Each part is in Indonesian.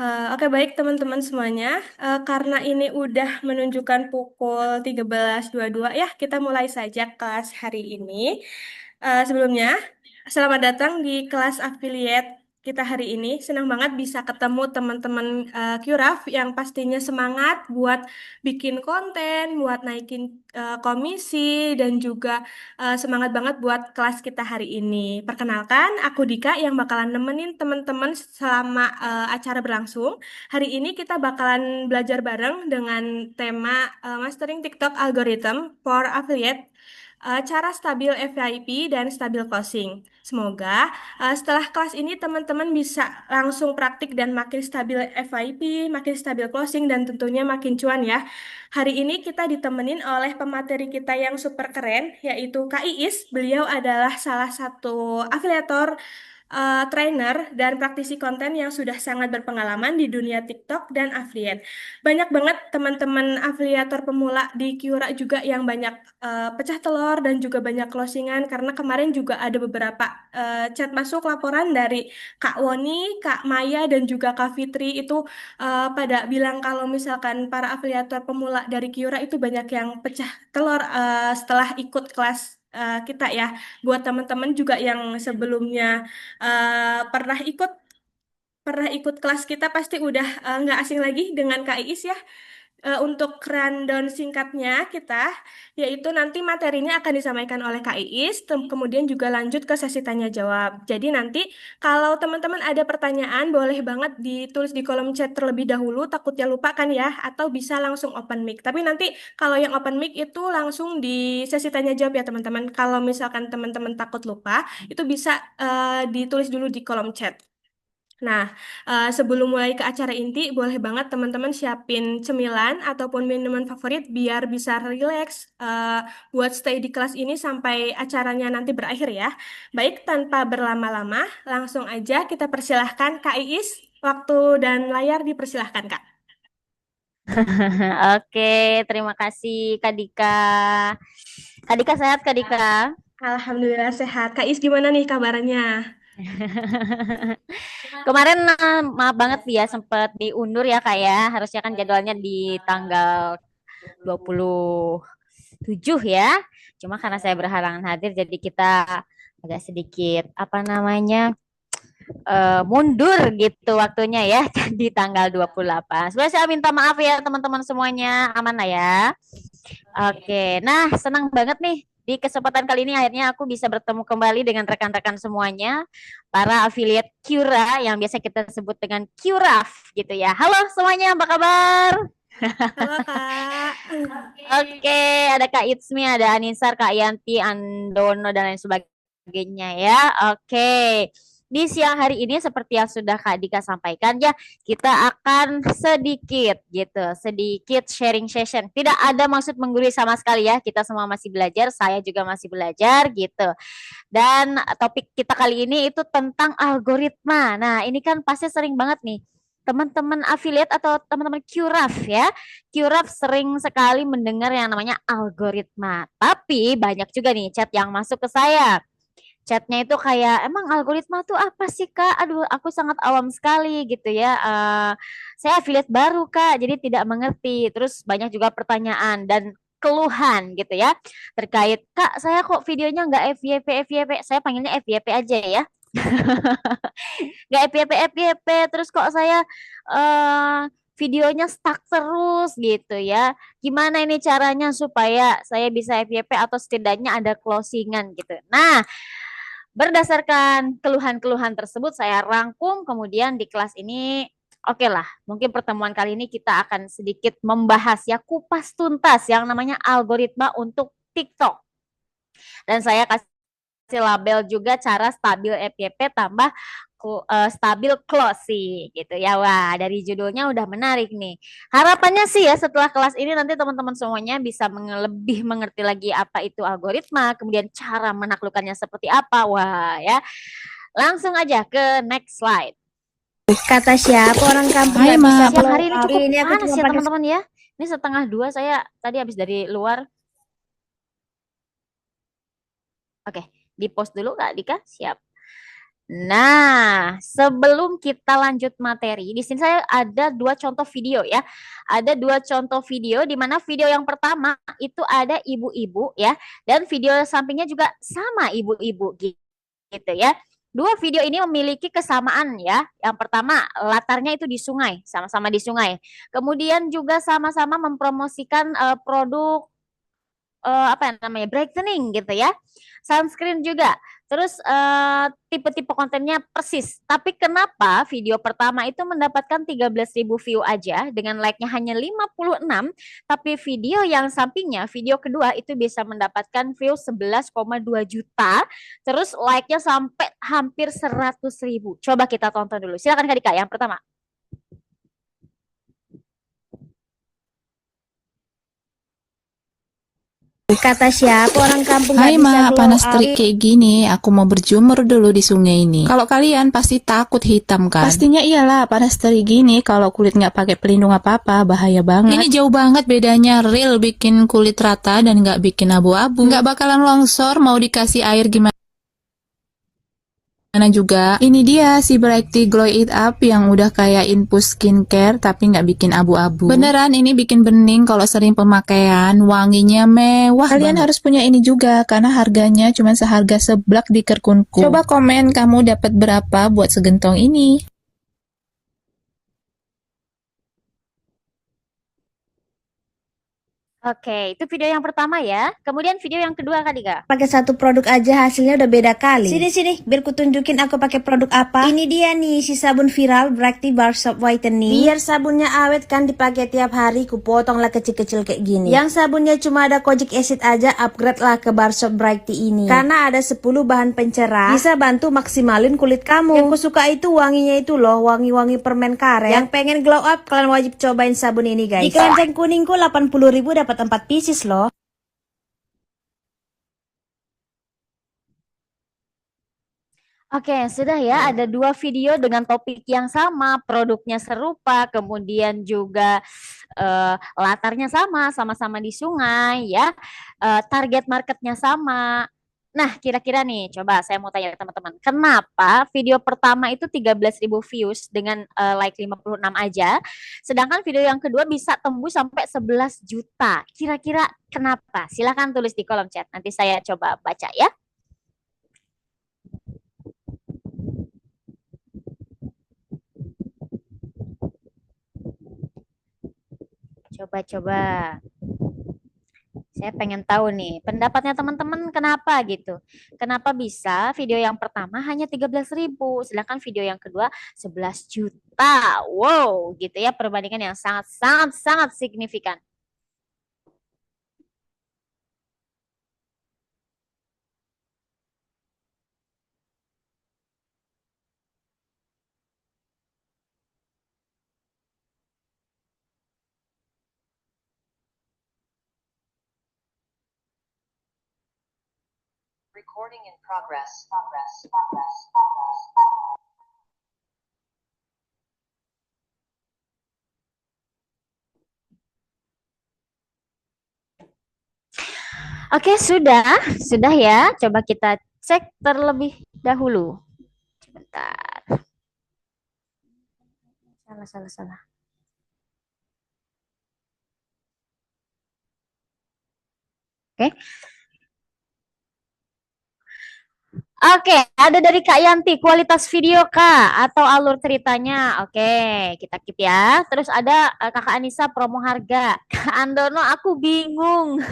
Oke, baik teman-teman semuanya. Karena ini udah menunjukkan pukul 13.22 ya, kita mulai saja kelas hari ini. Sebelumnya, selamat datang di kelas affiliate kita hari ini. Senang banget bisa ketemu teman-teman QRAF yang pastinya semangat buat bikin konten, buat naikin komisi, dan juga semangat banget buat kelas kita hari ini. Perkenalkan, aku Dika yang bakalan nemenin teman-teman selama acara berlangsung. Hari ini kita bakalan belajar bareng dengan tema Mastering TikTok Algorithm for Affiliate, cara stabil FYP dan stabil closing. Semoga setelah kelas ini teman-teman bisa langsung praktik dan makin stabil FYP, makin stabil closing, dan tentunya makin cuan ya. Hari ini kita ditemenin oleh pemateri kita yang super keren, yaitu Kak Iis. Beliau adalah salah satu afiliator, trainer, dan praktisi konten yang sudah sangat berpengalaman di dunia TikTok dan affiliate. Banyak banget teman-teman afiliator pemula di Kiura juga yang banyak pecah telur dan juga banyak closingan karena kemarin juga ada beberapa chat masuk laporan dari Kak Woni, Kak Maya, dan juga Kak Fitri itu pada bilang kalau misalkan para afiliator pemula dari Kiura itu banyak yang pecah telur setelah ikut kelas kita ya. Buat teman-teman juga yang sebelumnya pernah ikut kelas kita pasti udah nggak asing lagi dengan Kak Iis ya. Untuk rundown singkatnya kita, yaitu nanti materinya akan disampaikan oleh Kak Iis, kemudian juga lanjut ke sesi tanya jawab. Jadi nanti kalau teman-teman ada pertanyaan, boleh banget ditulis di kolom chat terlebih dahulu, takutnya lupa kan ya, atau bisa langsung open mic. Tapi nanti kalau yang open mic itu langsung di sesi tanya jawab ya teman-teman. Kalau misalkan teman-teman takut lupa, itu bisa ditulis dulu di kolom chat. Nah, sebelum mulai ke acara inti, boleh banget teman-teman siapin cemilan ataupun minuman favorit biar bisa rileks buat stay di kelas ini sampai acaranya nanti berakhir ya. Baik, tanpa berlama-lama, langsung aja kita persilahkan Kak Iis. Waktu dan layar dipersilahkan, Kak. Oke, terima kasih Kak Dika. Kak Dika sehat Kak Dika? Alhamdulillah sehat. Kak Iis gimana nih kabarnya? Kemarin maaf banget ya sempat diundur ya Kak ya. Harusnya kan jadwalnya di tanggal 27 ya. Cuma karena saya berhalangan hadir jadi kita agak sedikit apa namanya mundur gitu waktunya ya di tanggal 28. Sebenarnya saya minta maaf ya teman-teman semuanya. Aman lah ya. Oke, nah senang banget nih di kesempatan kali ini akhirnya aku bisa bertemu kembali dengan rekan-rekan semuanya, para affiliate Cura yang biasa kita sebut dengan Curaf gitu ya. Halo semuanya, apa kabar? Halo, Kak. Oke, ada Kak Itsmi, ada Anisar, Kak Yanti, Andono, dan lain sebagainya ya. Oke, di siang hari ini seperti yang sudah Kak Dika sampaikan ya, kita akan sedikit sharing session. Tidak ada maksud menggurui sama sekali ya, kita semua masih belajar, saya juga masih belajar gitu. Dan topik kita kali ini itu tentang algoritma. Nah, ini kan pasti sering banget nih teman-teman affiliate atau teman-teman QRAF ya. QRAF sering sekali mendengar yang namanya algoritma. Tapi banyak juga nih chat yang masuk ke saya. Chatnya itu kayak, emang algoritma tuh apa sih Kak? Aduh, aku sangat awam sekali gitu ya. Saya affiliate baru Kak, jadi tidak mengerti. Terus banyak juga pertanyaan dan keluhan gitu ya terkait Kak, saya kok videonya nggak FYP FYP, saya panggilnya FYP aja ya, nggak FYP FYP, terus kok saya eh videonya stuck terus gitu ya. Gimana ini caranya supaya saya bisa FYP atau setidaknya ada closingan gitu. Nah, berdasarkan keluhan-keluhan tersebut saya rangkum kemudian di kelas ini. Oke lah, mungkin pertemuan kali ini kita akan sedikit membahas ya kupas tuntas yang namanya algoritma untuk TikTok. Dan saya kasih label juga cara stabil FYP tambah stabil closing gitu ya. Wah, dari judulnya udah menarik nih. Harapannya sih ya setelah kelas ini nanti teman-teman semuanya bisa lebih mengerti lagi apa itu algoritma, kemudian cara menaklukkannya seperti apa. Wah, ya. Langsung aja ke next slide. Kata siapa orang kampung Hai nggak bisa Ma, Siang blow hari ini up? cukup Ini aku panas cuma ya pakai. teman-teman ya. Ini setengah dua saya tadi habis dari luar. Oke, di post dulu Kak Dika, siap. Nah, sebelum kita lanjut materi, di sini saya ada dua contoh video ya. Ada dua contoh video di mana video yang pertama itu ada ibu-ibu ya, dan video sampingnya juga sama ibu-ibu gitu ya. Dua video ini memiliki kesamaan ya. Yang pertama, latarnya itu di sungai, sama-sama di sungai. Kemudian juga sama-sama mempromosikan produk apa yang namanya brightening gitu ya, sunscreen juga. Terus tipe-tipe kontennya persis. Tapi kenapa video pertama itu mendapatkan 13.000 view aja dengan like-nya hanya 56, tapi video yang sampingnya, video kedua itu bisa mendapatkan view 11,2 juta, terus like-nya sampai hampir 100.000. Coba kita tonton dulu. Silakan Kak Dika, yang pertama. Kata siapa orang kampung Hai nggak bisa Ma, glow panas up? terik kayak gini. Aku mau berjemur dulu di sungai ini. Kalau kalian pasti takut hitam kan? Pastinya iyalah, panas terik gini. Kalau kulit nggak pakai pelindung apa-apa, bahaya banget. Ini jauh banget bedanya real bikin kulit rata dan nggak bikin abu-abu. Nggak bakalan longsor mau dikasih air gimana juga. Ini dia si Brighty Glow It Up yang udah kayak infus skincare tapi nggak bikin abu-abu. Beneran ini bikin bening kalau sering pemakaian, wanginya mewah. Kalian harus punya ini juga karena harganya cuma seharga seblak di Kerkunku. Coba komen kamu dapat berapa buat segentong ini. Oke, itu video yang pertama ya. Kemudian video yang kedua Kak Dika. Pakai satu produk aja hasilnya udah beda kali. Sini, biar ku tunjukin aku pakai produk apa. Ini dia nih, si sabun viral Brighty Bar Soap Whitening. Biar sabunnya awet kan dipakai tiap hari, ku potong lah kecil-kecil kayak gini. Yang sabunnya cuma ada kojic acid aja, upgrade lah ke Bar Soap Brighty ini. Karena ada 10 bahan pencerah, bisa bantu maksimalin kulit kamu. Yang ku suka itu wanginya itu loh, wangi-wangi permen karet. Yang pengen glow up, kalian wajib cobain sabun ini guys. Di keranjang kuningku 80.000 dapat 4 pieces loh. Oke, sudah ya. Ada dua video dengan topik yang sama, produknya serupa, kemudian juga latarnya sama, sama-sama di sungai ya. Target marketnya sama. Nah, kira-kira nih, coba saya mau tanya teman-teman, kenapa video pertama itu 13.000 views dengan like 56 aja, sedangkan video yang kedua bisa tembus sampai 11 juta. Kira-kira kenapa? Silahkan tulis di kolom chat, nanti saya coba baca ya. Coba-coba. Saya pengen tahu nih pendapatnya teman-teman kenapa gitu. Kenapa bisa video yang pertama hanya 13.000 sedangkan video yang kedua 11 juta. Wow, gitu ya perbandingan yang sangat signifikan. Recording in progress. Oke, sudah ya. Coba kita cek terlebih dahulu. Sebentar. Salah. Oke. Oke, ada dari Kak Yanti, kualitas video Kak atau alur ceritanya. Oke, kita keep ya. Terus ada Kakak Anissa promo harga. Kak Andono, aku bingung.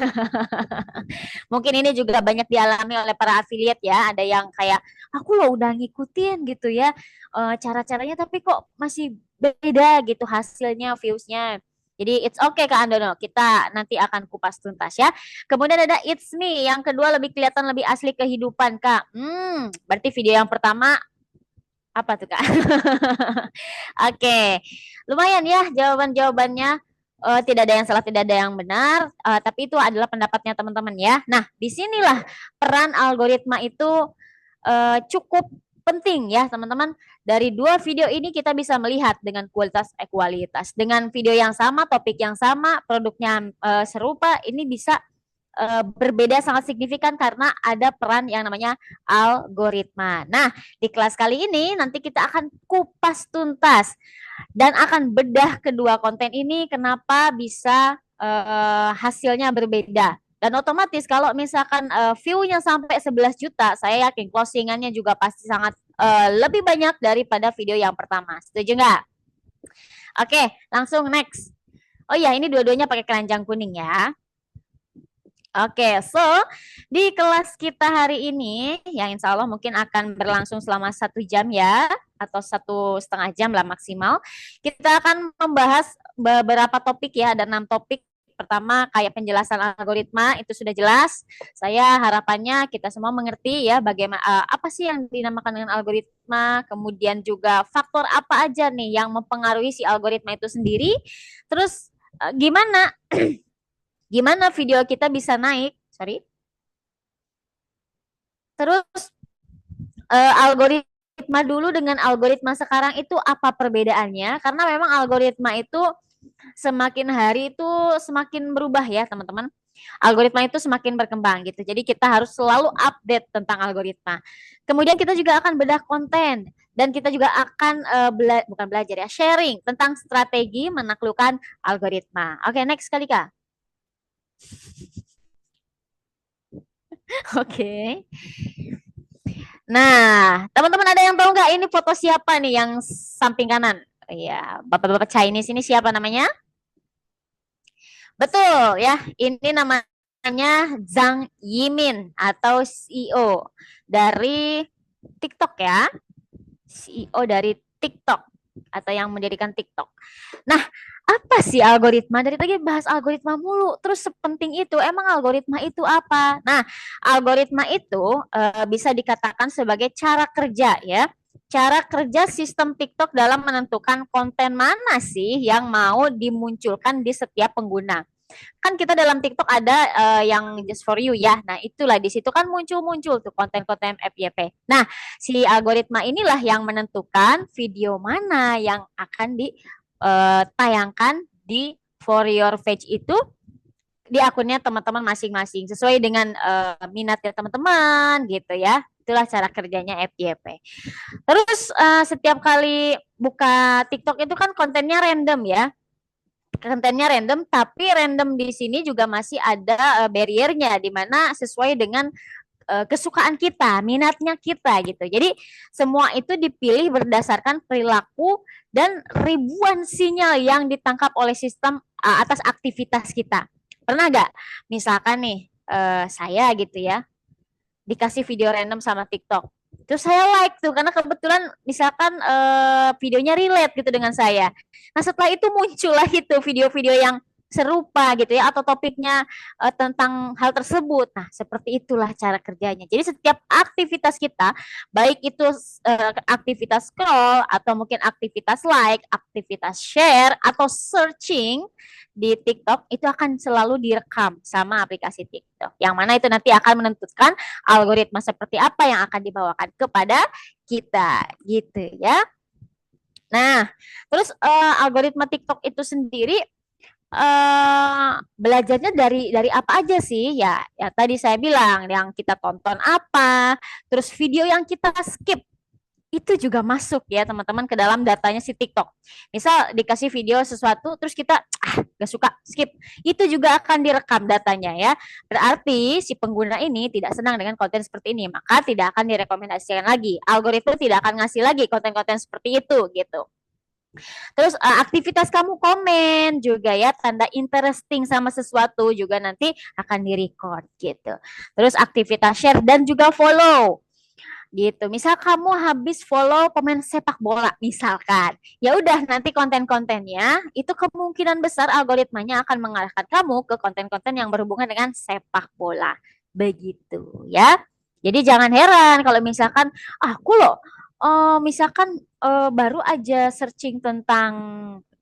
Mungkin ini juga banyak dialami oleh para affiliate ya. Ada yang kayak aku lo udah ngikutin gitu ya cara-caranya, tapi kok masih beda gitu hasilnya, viewsnya. Jadi it's okay Kak Andono, kita nanti akan kupas tuntas ya. Kemudian ada It's Me, yang kedua lebih kelihatan lebih asli kehidupan Kak. Berarti video yang pertama apa tuh Kak? Oke, lumayan ya jawaban-jawabannya. Tidak ada yang salah, tidak ada yang benar, tapi itu adalah pendapatnya teman-teman ya. Nah, disinilah peran algoritma itu cukup penting ya teman-teman. Dari dua video ini kita bisa melihat dengan kualitas. Dengan video yang sama, topik yang sama, produknya serupa, ini bisa berbeda sangat signifikan karena ada peran yang namanya algoritma. Nah, di kelas kali ini nanti kita akan kupas tuntas dan akan bedah kedua konten ini kenapa bisa hasilnya berbeda. Dan otomatis kalau misalkan view-nya sampai 11 juta, saya yakin closingannya juga pasti sangat lebih banyak daripada video yang pertama. Setuju nggak? Oke, langsung next. Oh ya, ini dua-duanya pakai keranjang kuning ya. Oke, so di kelas kita hari ini, yang insya Allah mungkin akan berlangsung selama 1 jam ya, atau 1,5 jam lah maksimal. Kita akan membahas beberapa topik ya, ada 6 topik. Pertama kayak penjelasan algoritma itu sudah jelas. Saya harapannya kita semua mengerti ya bagaimana apa sih yang dinamakan dengan algoritma, kemudian juga faktor apa aja nih yang mempengaruhi si algoritma itu sendiri. Terus gimana gimana video kita bisa naik? Sorry. Terus algoritma dulu dengan algoritma sekarang itu apa perbedaannya? Karena memang algoritma itu semakin hari itu semakin berubah ya teman-teman. Algoritma itu semakin berkembang gitu. Jadi kita harus selalu update tentang algoritma. Kemudian kita juga akan bedah konten dan kita juga akan bukan belajar ya, sharing tentang strategi menaklukkan algoritma. Oke, next kali Kak. Oke. Nah, teman-teman ada yang tahu nggak ini foto siapa nih yang samping kanan? Iya, bapak-bapak Chinese ini siapa namanya? Betul ya, ini namanya Zhang Yimin atau CEO dari TikTok ya. CEO dari TikTok atau yang mendirikan TikTok. Nah, apa sih algoritma? Dari tadi bahas algoritma mulu. Terus sepenting itu, emang algoritma itu apa? Nah, algoritma itu bisa dikatakan sebagai cara kerja ya. Cara kerja sistem TikTok dalam menentukan konten mana sih yang mau dimunculkan di setiap pengguna. Kan kita dalam TikTok ada yang just for you ya. Nah, itulah di situ kan muncul-muncul tuh konten-konten FYP. Nah, si algoritma inilah yang menentukan video mana yang akan ditayangkan di for your page itu di akunnya teman-teman masing-masing sesuai dengan minatnya teman-teman gitu ya. Itulah cara kerjanya FYP. Terus setiap kali buka TikTok itu kan kontennya random ya. Kontennya random, tapi random di sini juga masih ada barriernya di mana sesuai dengan kesukaan kita, minatnya kita gitu. Jadi semua itu dipilih berdasarkan perilaku dan ribuan sinyal yang ditangkap oleh sistem atas aktivitas kita. Pernah gak? Misalkan nih saya gitu ya, dikasih video random sama TikTok. Terus saya like tuh karena kebetulan misalkan videonya relate gitu dengan saya. Nah, setelah itu muncullah itu video-video yang serupa gitu ya atau topiknya tentang hal tersebut. Nah, seperti itulah cara kerjanya. Jadi setiap aktivitas kita, baik itu aktivitas scroll atau mungkin aktivitas like, aktivitas share atau searching di TikTok itu akan selalu direkam sama aplikasi TikTok. Yang mana itu nanti akan menentukan algoritma seperti apa yang akan dibawakan kepada kita gitu ya. Nah, terus algoritma TikTok itu sendiri belajarnya dari apa aja sih ya tadi saya bilang yang kita tonton apa, terus video yang kita skip itu juga masuk ya teman-teman ke dalam datanya si TikTok. Misal dikasih video sesuatu terus kita gak suka skip, itu juga akan direkam datanya ya. Berarti si pengguna ini tidak senang dengan konten seperti ini, maka tidak akan direkomendasikan lagi. Algoritma tidak akan ngasih lagi konten-konten seperti itu gitu. Terus aktivitas kamu komen juga ya, tanda interesting sama sesuatu juga nanti akan direcord gitu. Terus aktivitas share dan juga follow gitu. Misal kamu habis follow pemain sepak bola misalkan, ya udah nanti konten-kontennya itu kemungkinan besar algoritmanya akan mengarahkan kamu ke konten-konten yang berhubungan dengan sepak bola begitu ya. Jadi jangan heran kalau misalkan aku loh misalkan baru aja searching tentang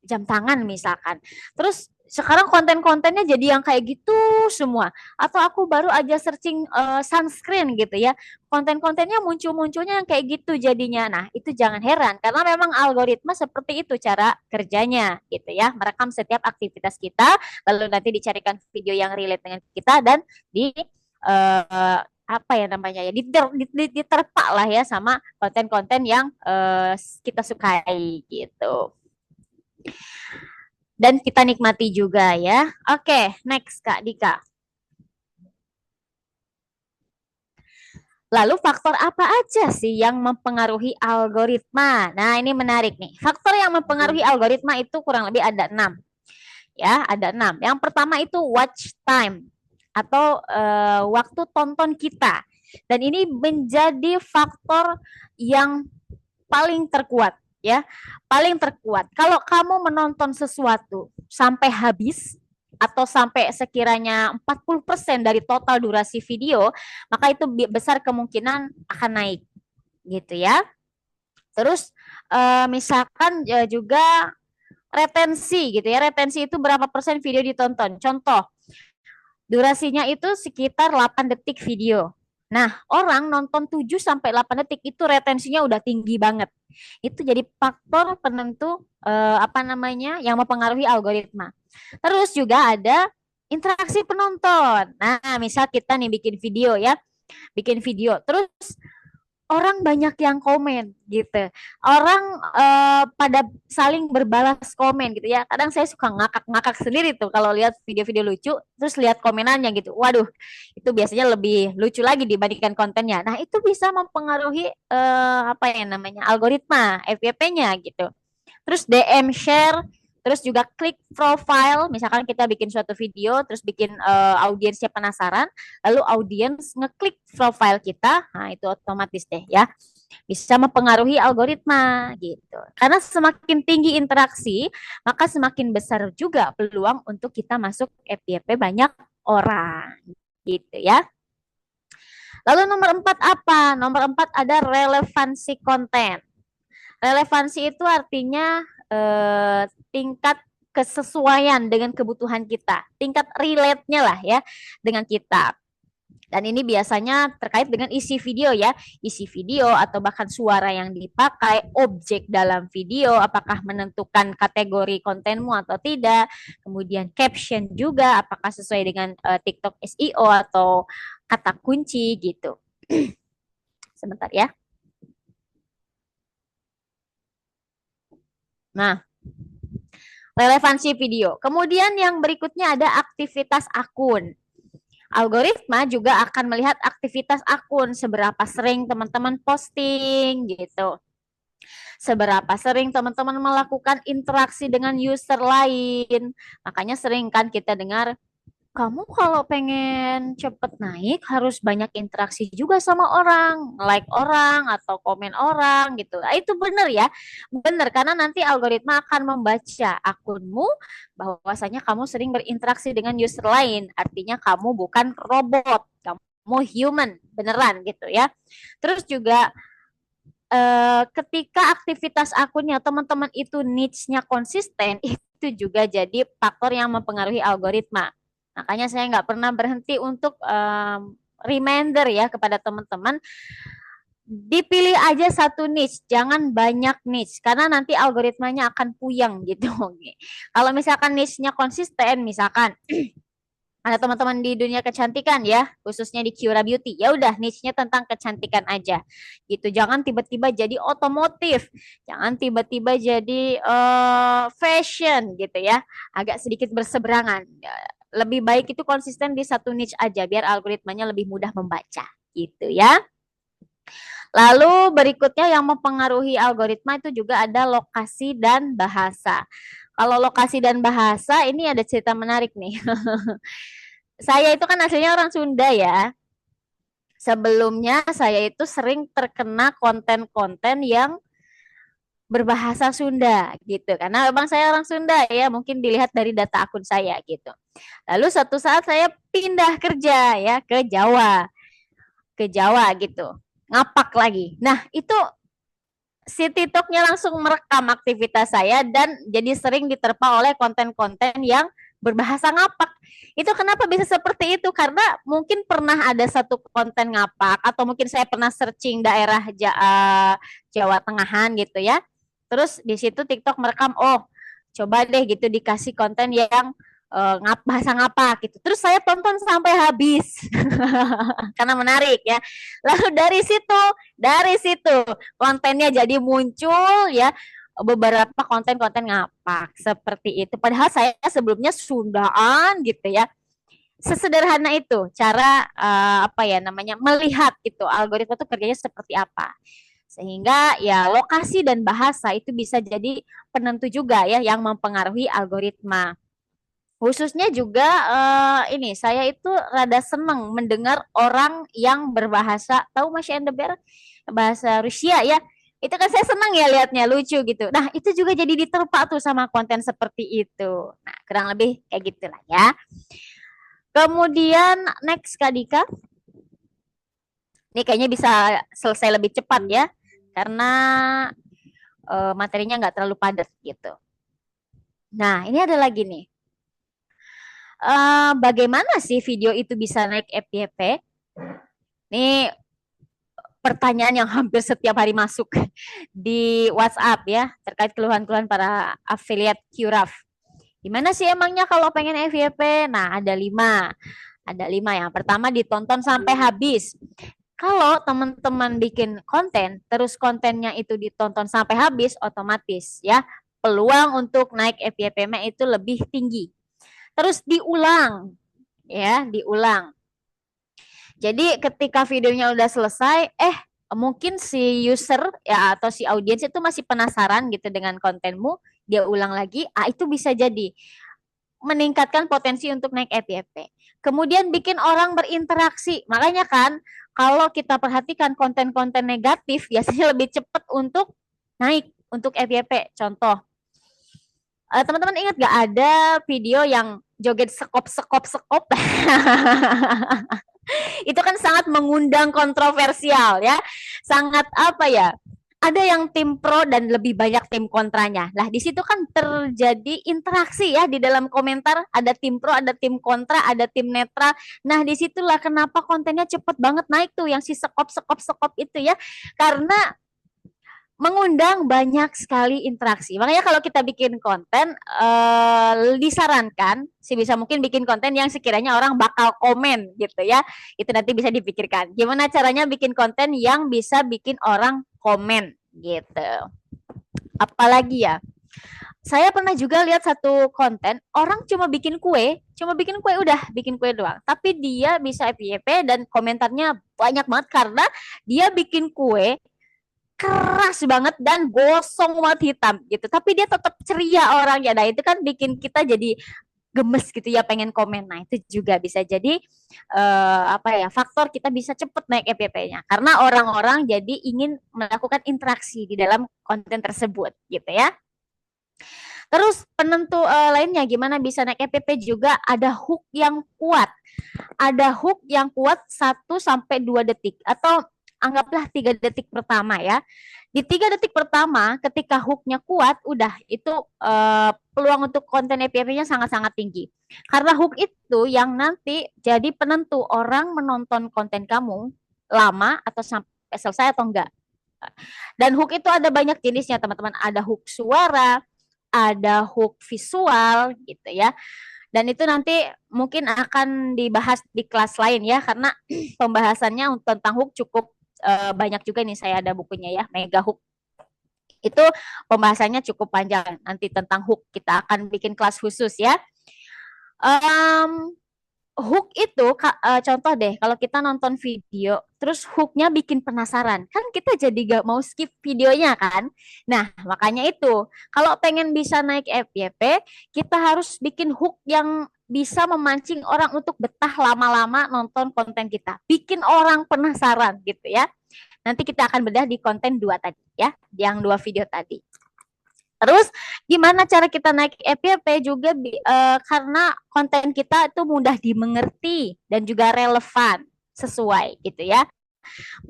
jam tangan misalkan, terus sekarang konten-kontennya jadi yang kayak gitu semua. Atau aku baru aja searching sunscreen gitu ya. Konten-kontennya munculnya yang kayak gitu jadinya. Nah, itu jangan heran karena memang algoritma seperti itu cara kerjanya gitu ya. Merekam setiap aktivitas kita lalu nanti dicarikan video yang relate dengan kita dan di apa ya namanya ya diterpa lah ya sama konten-konten yang kita sukai gitu dan kita nikmati juga ya. Oke, next Kak Dika. Lalu faktor apa aja sih yang mempengaruhi algoritma? Nah, ini menarik nih. Faktor yang mempengaruhi algoritma itu kurang lebih ada 6. Ya, ada 6. Yang pertama itu watch time atau waktu tonton kita. Dan ini menjadi faktor yang paling terkuat ya. Paling terkuat. Kalau kamu menonton sesuatu sampai habis atau sampai sekiranya 40% dari total durasi video, maka itu besar kemungkinan akan naik gitu ya. Terus misalkan juga retensi gitu ya. Retensi itu berapa persen video ditonton. Contoh, durasinya itu sekitar 8 detik video. Nah, orang nonton 7 sampai 8 detik itu retensinya udah tinggi banget. Itu jadi faktor penentu apa namanya yang mempengaruhi algoritma. Terus juga ada interaksi penonton. Nah, misal kita nih bikin video ya, bikin video. Terus orang banyak yang komen gitu. Orang pada saling berbalas komen gitu ya. Kadang saya suka ngakak-ngakak sendiri tuh kalau lihat video-video lucu, terus lihat komenannya gitu. Waduh, itu biasanya lebih lucu lagi dibandingkan kontennya. Nah, itu bisa mempengaruhi apa ya namanya algoritma FYP-nya gitu. Terus DM share, terus juga klik profile, misalkan kita bikin suatu video, terus bikin audiensnya penasaran, lalu audiens ngeklik profile kita, nah itu otomatis deh ya, bisa mempengaruhi algoritma gitu. Karena semakin tinggi interaksi, maka semakin besar juga peluang untuk kita masuk FYP banyak orang gitu ya. Lalu nomor 4 apa? Nomor 4 ada relevansi konten. Relevansi itu artinya tingkat kesesuaian dengan kebutuhan kita, tingkat relate-nya lah ya dengan kita. Dan ini biasanya terkait dengan isi video ya, isi video atau bahkan suara yang dipakai, objek dalam video, apakah menentukan kategori kontenmu atau tidak, kemudian caption juga, apakah sesuai dengan TikTok SEO atau kata kunci gitu. Sebentar ya. Nah, relevansi video. Kemudian yang berikutnya ada aktivitas akun. Algoritma juga akan melihat aktivitas akun, seberapa sering teman-teman posting gitu. Seberapa sering teman-teman melakukan interaksi dengan user lain. Makanya sering kan kita dengar, kamu kalau pengen cepet naik harus banyak interaksi juga sama orang, like orang atau komen orang gitu. Nah, itu benar ya, benar karena nanti algoritma akan membaca akunmu bahwasanya kamu sering berinteraksi dengan user lain. Artinya kamu bukan robot, kamu human, beneran gitu ya. Terus juga ketika aktivitas akunnya teman-teman itu niche-nya konsisten, itu juga jadi faktor yang mempengaruhi algoritma. Makanya saya nggak pernah berhenti untuk reminder ya kepada teman-teman. Dipilih aja satu niche, jangan banyak niche. Karena nanti algoritmanya akan puyeng gitu. Kalau misalkan niche-nya konsisten, misalkan ada teman-teman di dunia kecantikan ya, khususnya di Kiura Beauty. Ya udah niche-nya tentang kecantikan aja. Gitu. Jangan tiba-tiba jadi otomotif. Jangan tiba-tiba jadi fashion gitu ya. Agak sedikit berseberangan. Lebih baik itu konsisten di satu niche aja biar algoritmanya lebih mudah membaca gitu ya. Lalu berikutnya yang mempengaruhi algoritma itu juga ada lokasi dan bahasa. Kalau lokasi dan bahasa ini ada cerita menarik nih. Saya itu kan aslinya orang Sunda ya. Sebelumnya saya itu sering terkena konten-konten yang berbahasa Sunda gitu karena memang saya orang Sunda ya, mungkin dilihat dari data akun saya gitu. Lalu suatu saat saya pindah kerja ya ke Jawa gitu, ngapak lagi. Nah itu si TikToknya langsung merekam aktivitas saya dan jadi sering diterpa oleh konten-konten yang berbahasa ngapak. Itu kenapa bisa seperti itu? Karena mungkin pernah ada satu konten ngapak atau mungkin saya pernah searching daerah Jawa Tengahan gitu ya. Terus di situ TikTok merekam, oh coba deh gitu dikasih konten yang bahasa ngapak gitu. Terus saya tonton sampai habis karena menarik ya. Lalu dari situ kontennya jadi muncul ya beberapa konten-konten ngapak seperti itu. Padahal saya sebelumnya Sundaan gitu ya. Sesederhana itu cara apa ya namanya melihat gitu algoritma itu kerjanya seperti apa. Sehingga ya lokasi dan bahasa itu bisa jadi penentu juga ya yang mempengaruhi algoritma. Khususnya juga ini saya itu rada seneng mendengar orang yang berbahasa tahu Masya Anda bahasa Rusia ya. Itu kan saya senang ya lihatnya lucu gitu. Nah, itu juga jadi diterpa tuh sama konten seperti itu. Nah, kurang lebih kayak gitulah ya. Kemudian next Kak Dika. Ini kayaknya bisa selesai lebih cepat ya. Karena materinya nggak terlalu padat gitu. Nah, ini ada lagi nih. Bagaimana sih video itu bisa naik FYP? Ini pertanyaan yang hampir setiap hari masuk di WhatsApp ya, terkait keluhan-keluhan para affiliate QRAF. Gimana sih emangnya kalau pengen FYP? Nah, ada 5. Ada 5. Yang pertama ditonton sampai habis. Kalau teman-teman bikin konten, terus kontennya itu ditonton sampai habis, otomatis ya, peluang untuk naik FYP-nya itu lebih tinggi. Terus diulang, ya, diulang. Jadi ketika videonya udah selesai, mungkin si user ya atau si audiens itu masih penasaran gitu dengan kontenmu, dia ulang lagi, itu bisa jadi meningkatkan potensi untuk naik FYP. Kemudian bikin orang berinteraksi, makanya kan kalau kita perhatikan konten-konten negatif biasanya lebih cepat untuk naik untuk FYP. Contoh, teman-teman ingat gak ada video yang joget sekop. Itu kan sangat mengundang kontroversial ya. Sangat apa ya? Ada yang tim pro dan lebih banyak tim kontranya. Nah, di situ kan terjadi interaksi ya di dalam komentar, ada tim pro, ada tim kontra, ada tim netral. Nah, disitulah kenapa kontennya cepet banget naik tuh yang si sekop itu ya. Karena mengundang banyak sekali interaksi. Makanya kalau kita bikin konten, disarankan sebisa mungkin bikin konten yang sekiranya orang bakal komen gitu ya. Itu nanti bisa dipikirkan. Gimana caranya bikin konten yang bisa bikin orang komen gitu. Apalagi ya, saya pernah juga lihat satu konten, orang cuma bikin kue udah, bikin kue doang. Tapi dia bisa FYP dan komentarnya banyak banget karena dia bikin kue keras banget dan gosong banget hitam gitu, tapi dia tetap ceria orangnya. Nah, itu kan bikin kita jadi gemes gitu ya, pengen komen. Nah, itu juga bisa jadi apa ya, faktor kita bisa cepet naik FYP-nya karena orang-orang jadi ingin melakukan interaksi di dalam konten tersebut gitu ya. Terus penentu lainnya gimana bisa naik FYP juga ada hook yang kuat. Ada hook yang kuat 1 sampai 2 detik atau anggaplah 3 detik pertama ya. Di 3 detik pertama ketika hooknya kuat, udah itu peluang untuk konten FYP-nya sangat-sangat tinggi. Karena hook itu yang nanti jadi penentu orang menonton konten kamu lama atau sampai selesai atau enggak. Dan hook itu ada banyak jenisnya teman-teman. Ada hook suara, ada hook visual gitu ya. Dan itu nanti mungkin akan dibahas di kelas lain ya, karena pembahasannya tentang hook cukup banyak juga nih, saya ada bukunya ya, Mega Hook. Itu pembahasannya cukup panjang nanti tentang hook. Kita akan bikin kelas khusus ya. Hook itu contoh deh, kalau kita nonton video terus hooknya bikin penasaran, kan kita jadi gak mau skip videonya kan. Nah, makanya itu kalau pengen bisa naik FYP, kita harus bikin hook yang bisa memancing orang untuk betah lama-lama nonton konten kita, bikin orang penasaran gitu ya. Nanti kita akan bedah di konten 2 tadi ya, yang 2 video tadi. Terus gimana cara kita naik FYP juga karena konten kita itu mudah dimengerti dan juga relevan, sesuai gitu ya.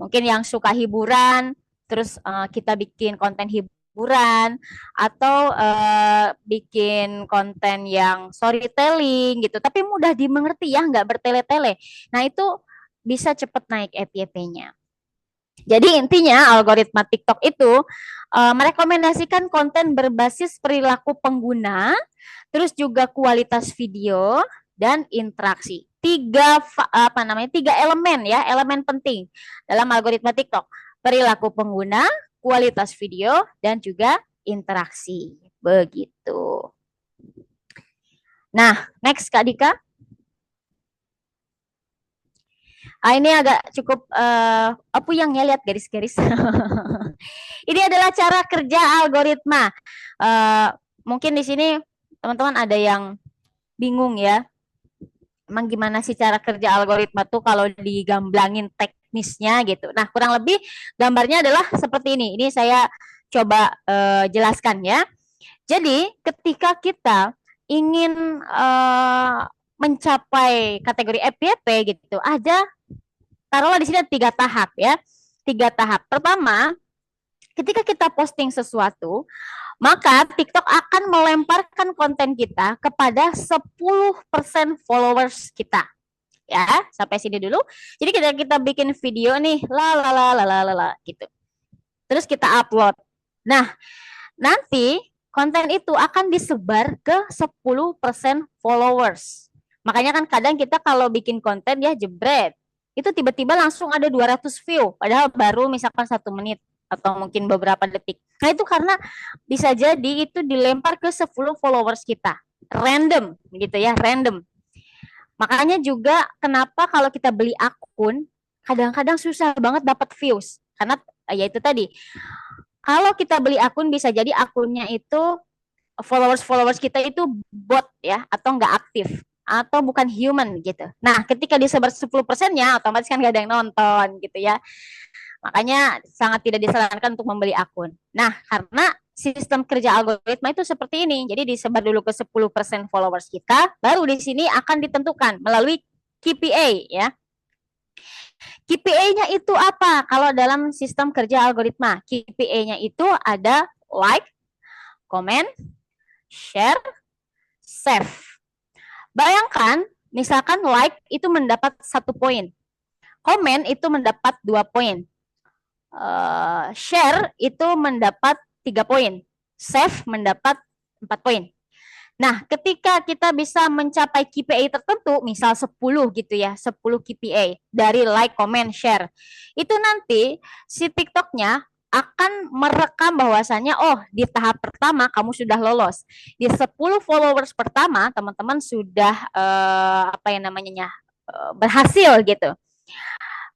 Mungkin yang suka hiburan, terus kita bikin konten hiburan hiburan atau bikin konten yang storytelling gitu, tapi mudah dimengerti ya, nggak bertele-tele. Nah, itu bisa cepet naik FYP-nya. Jadi intinya algoritma TikTok itu merekomendasikan konten berbasis perilaku pengguna, terus juga kualitas video dan interaksi. Tiga elemen ya, elemen penting dalam algoritma TikTok: perilaku pengguna, kualitas video, dan juga interaksi. Begitu. Nah, next Kak Dika. Ini agak cukup apa yang ya, lihat garis-garis. Ini adalah cara kerja algoritma. Mungkin di sini teman-teman ada yang bingung ya. Emang gimana sih cara kerja algoritma tuh kalau digamblangin teknisnya gitu. Nah, kurang lebih gambarnya adalah seperti ini. Ini saya coba jelaskan ya. Jadi, ketika kita ingin mencapai kategori FYP gitu, taruhlah di sini ada 3 tahap ya. 3 tahap. Pertama, ketika kita posting sesuatu, maka TikTok akan melemparkan konten kita kepada 10% followers kita. Ya, sampai sini dulu. Jadi kita bikin video nih, gitu. Terus kita upload. Nah, nanti konten itu akan disebar ke 10% followers. Makanya kan kadang kita kalau bikin konten ya jebret, itu tiba-tiba langsung ada 200 view, padahal baru misalkan 1 menit atau mungkin beberapa detik. Nah, itu karena bisa jadi itu dilempar ke 10 followers kita. Random gitu ya, random. Makanya juga kenapa kalau kita beli akun, kadang-kadang susah banget dapat views. Karena ya itu tadi, kalau kita beli akun bisa jadi akunnya itu followers kita itu bot ya, atau nggak aktif, atau bukan human gitu. Nah, ketika disebar 10%-nya, otomatis kan nggak ada yang nonton gitu ya. Makanya sangat tidak disarankan untuk membeli akun. Nah, karena sistem kerja algoritma itu seperti ini. Jadi disebar dulu ke 10% followers kita, baru di sini akan ditentukan melalui KPA ya. KPA-nya itu apa? Kalau dalam sistem kerja algoritma, KPA-nya itu ada like, comment, share, save. Bayangkan, misalkan like itu mendapat 1 poin, comment itu mendapat 2 poin, share itu mendapat 3 poin, save mendapat 4 poin. Nah, ketika kita bisa mencapai KPI tertentu, misal 10 gitu ya, 10 KPI dari like, comment, share, itu nanti si TikToknya akan merekam bahwasannya, oh, di tahap pertama kamu sudah lolos. Di 10 followers pertama, teman-teman sudah berhasil gitu.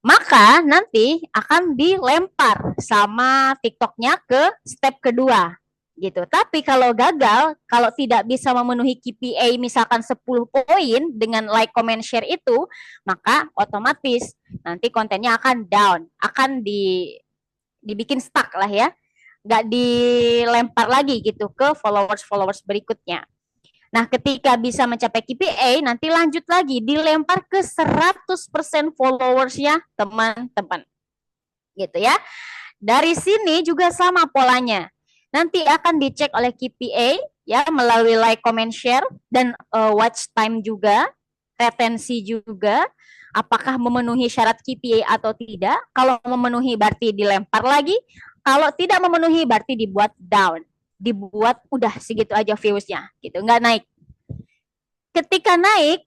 Maka nanti akan dilempar sama TikToknya ke step kedua gitu. Tapi kalau gagal, kalau tidak bisa memenuhi KPI misalkan 10 poin dengan like, comment, share itu, maka otomatis nanti kontennya akan down, akan dibikin stuck lah ya, nggak dilempar lagi gitu ke followers berikutnya. Nah, ketika bisa mencapai KPI, nanti lanjut lagi, dilempar ke 100% followersnya teman-teman. Gitu ya. Dari sini juga sama polanya. Nanti akan dicek oleh KPI ya, melalui like, comment, share, dan watch time juga, retensi juga, apakah memenuhi syarat KPI atau tidak. Kalau memenuhi berarti dilempar lagi, kalau tidak memenuhi berarti dibuat down, dibuat udah segitu aja viewsnya gitu, nggak naik. Ketika naik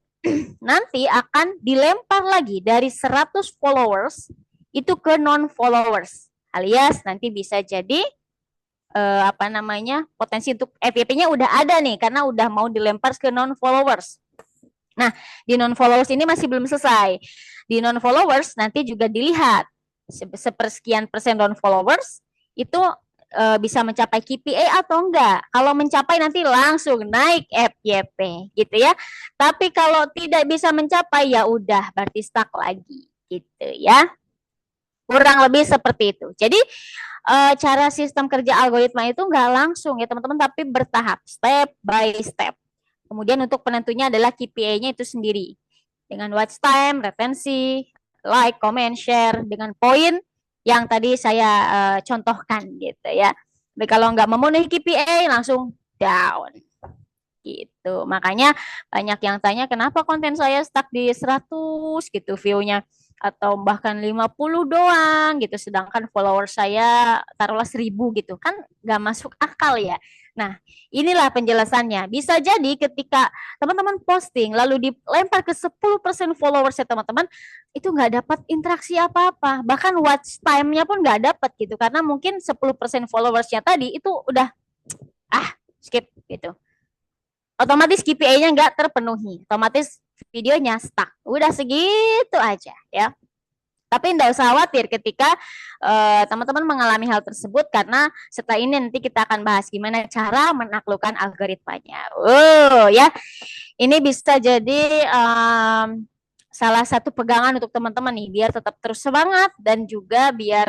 nanti akan dilempar lagi dari 100 followers itu ke non-followers, alias nanti bisa jadi potensi untuk FYP-nya udah ada nih karena udah mau dilempar ke non-followers. Nah, di non-followers ini masih belum selesai. Di non-followers nanti juga dilihat sepersekian persen non-followers itu bisa mencapai KPI atau enggak. Kalau mencapai nanti langsung naik FYP gitu ya. Tapi kalau tidak bisa mencapai ya udah berarti stuck lagi gitu ya. Kurang lebih seperti itu. Jadi cara sistem kerja algoritma itu enggak langsung ya teman-teman, tapi bertahap, step by step. Kemudian untuk penentunya adalah KPI-nya itu sendiri. Dengan watch time, retensi, like, comment, share, dengan poin yang tadi saya contohkan gitu ya. Tapi kalau nggak memenuhi KPI langsung down. Gitu. Makanya banyak yang tanya kenapa konten saya stuck di 100 gitu view-nya atau bahkan 50 doang gitu sedangkan follower saya taruhlah 1000 gitu kan nggak masuk akal ya. Nah, inilah penjelasannya. Bisa jadi ketika teman-teman posting lalu dilempar ke 10% followers ya teman-teman, itu nggak dapat interaksi apa-apa. Bahkan watch time-nya pun nggak dapat gitu karena mungkin 10% followersnya tadi itu udah skip gitu, otomatis KPI-nya nggak terpenuhi, otomatis videonya stuck. Udah segitu aja ya. Tapi tidak usah khawatir ketika teman-teman mengalami hal tersebut karena setelah ini nanti kita akan bahas gimana cara menaklukkan algoritmanya. Ya, ini bisa jadi salah satu pegangan untuk teman-teman nih biar tetap terus semangat dan juga biar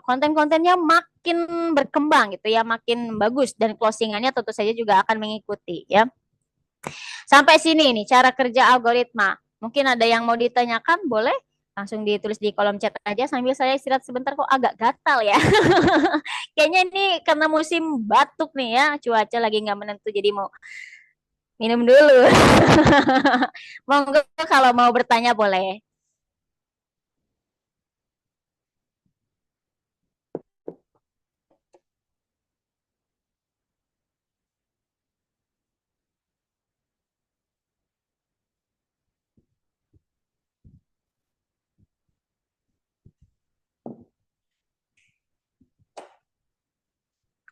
konten-kontennya makin berkembang gitu ya, makin bagus dan closingannya tentu saja juga akan mengikuti ya. Sampai sini nih cara kerja algoritma. Mungkin ada yang mau ditanyakan, boleh langsung ditulis di kolom chat aja sambil saya istirahat sebentar, kok agak gatal ya. Kayaknya ini karena musim batuk nih ya, cuaca lagi nggak menentu jadi mau minum dulu. Monggo kalau mau bertanya boleh.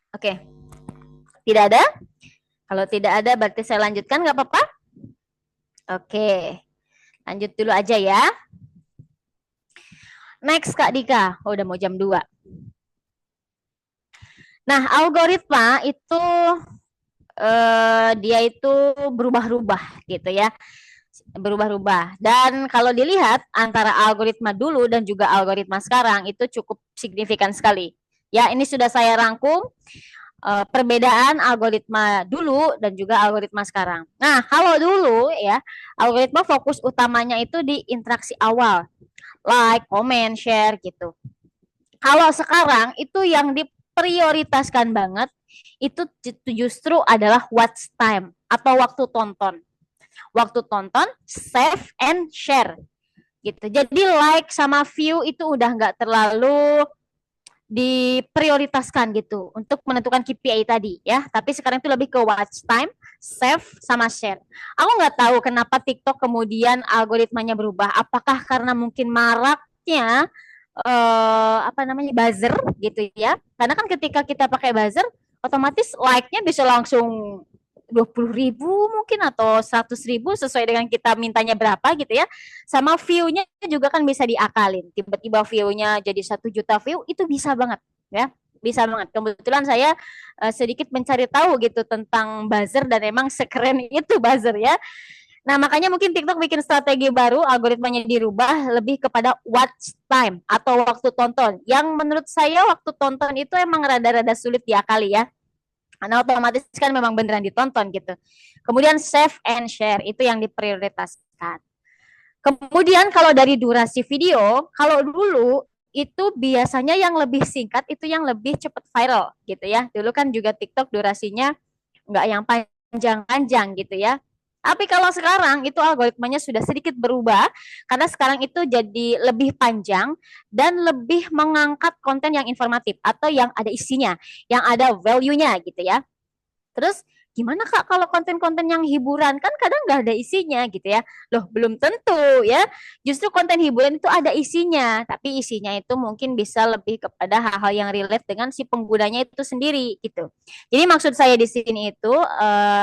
Oke, tidak ada? Kalau tidak ada berarti saya lanjutkan nggak apa-apa? Oke, lanjut dulu aja ya. Next Kak Dika, udah mau jam 2. Nah, algoritma itu dia itu berubah-ubah gitu ya. Berubah-ubah. Dan kalau dilihat antara algoritma dulu dan juga algoritma sekarang itu cukup signifikan sekali. Ya, ini sudah saya rangkum perbedaan algoritma dulu dan juga algoritma sekarang. Nah, kalau dulu ya, algoritma fokus utamanya itu di interaksi awal. Like, comment, share gitu. Kalau sekarang itu yang diprioritaskan banget itu justru adalah watch time atau waktu tonton. Waktu tonton, save and share gitu. Jadi like sama view itu udah nggak terlalu diprioritaskan gitu untuk menentukan KPI tadi ya. Tapi sekarang itu lebih ke watch time, save sama share. Aku nggak tahu kenapa TikTok kemudian algoritmanya berubah. Apakah karena mungkin maraknya buzzer gitu ya? Karena kan ketika kita pakai buzzer, otomatis like-nya bisa langsung 20.000 mungkin atau 100.000 sesuai dengan kita mintanya berapa gitu ya. Sama view-nya juga kan bisa diakalin. Tiba-tiba view-nya jadi 1 juta view itu bisa banget ya. Bisa banget. Kebetulan saya sedikit mencari tahu gitu tentang buzzer dan emang sekeren itu buzzer ya. Nah, makanya mungkin TikTok bikin strategi baru, algoritmanya dirubah lebih kepada watch time atau waktu tonton. Yang menurut saya waktu tonton itu emang rada-rada sulit diakali ya. Karena otomatis kan memang beneran ditonton gitu. Kemudian save and share itu yang diprioritaskan. Kemudian kalau dari durasi video, kalau dulu itu biasanya yang lebih singkat itu yang lebih cepat viral gitu ya. Dulu kan juga TikTok durasinya nggak yang panjang-panjang gitu ya. Tapi kalau sekarang itu algoritmanya sudah sedikit berubah karena sekarang itu jadi lebih panjang dan lebih mengangkat konten yang informatif atau yang ada isinya, yang ada value-nya gitu ya. Terus gimana Kak kalau konten-konten yang hiburan kan kadang nggak ada isinya gitu ya. Loh, belum tentu ya. Justru konten hiburan itu ada isinya, tapi isinya itu mungkin bisa lebih kepada hal-hal yang relate dengan si penggunanya itu sendiri gitu. Jadi maksud saya di sini itu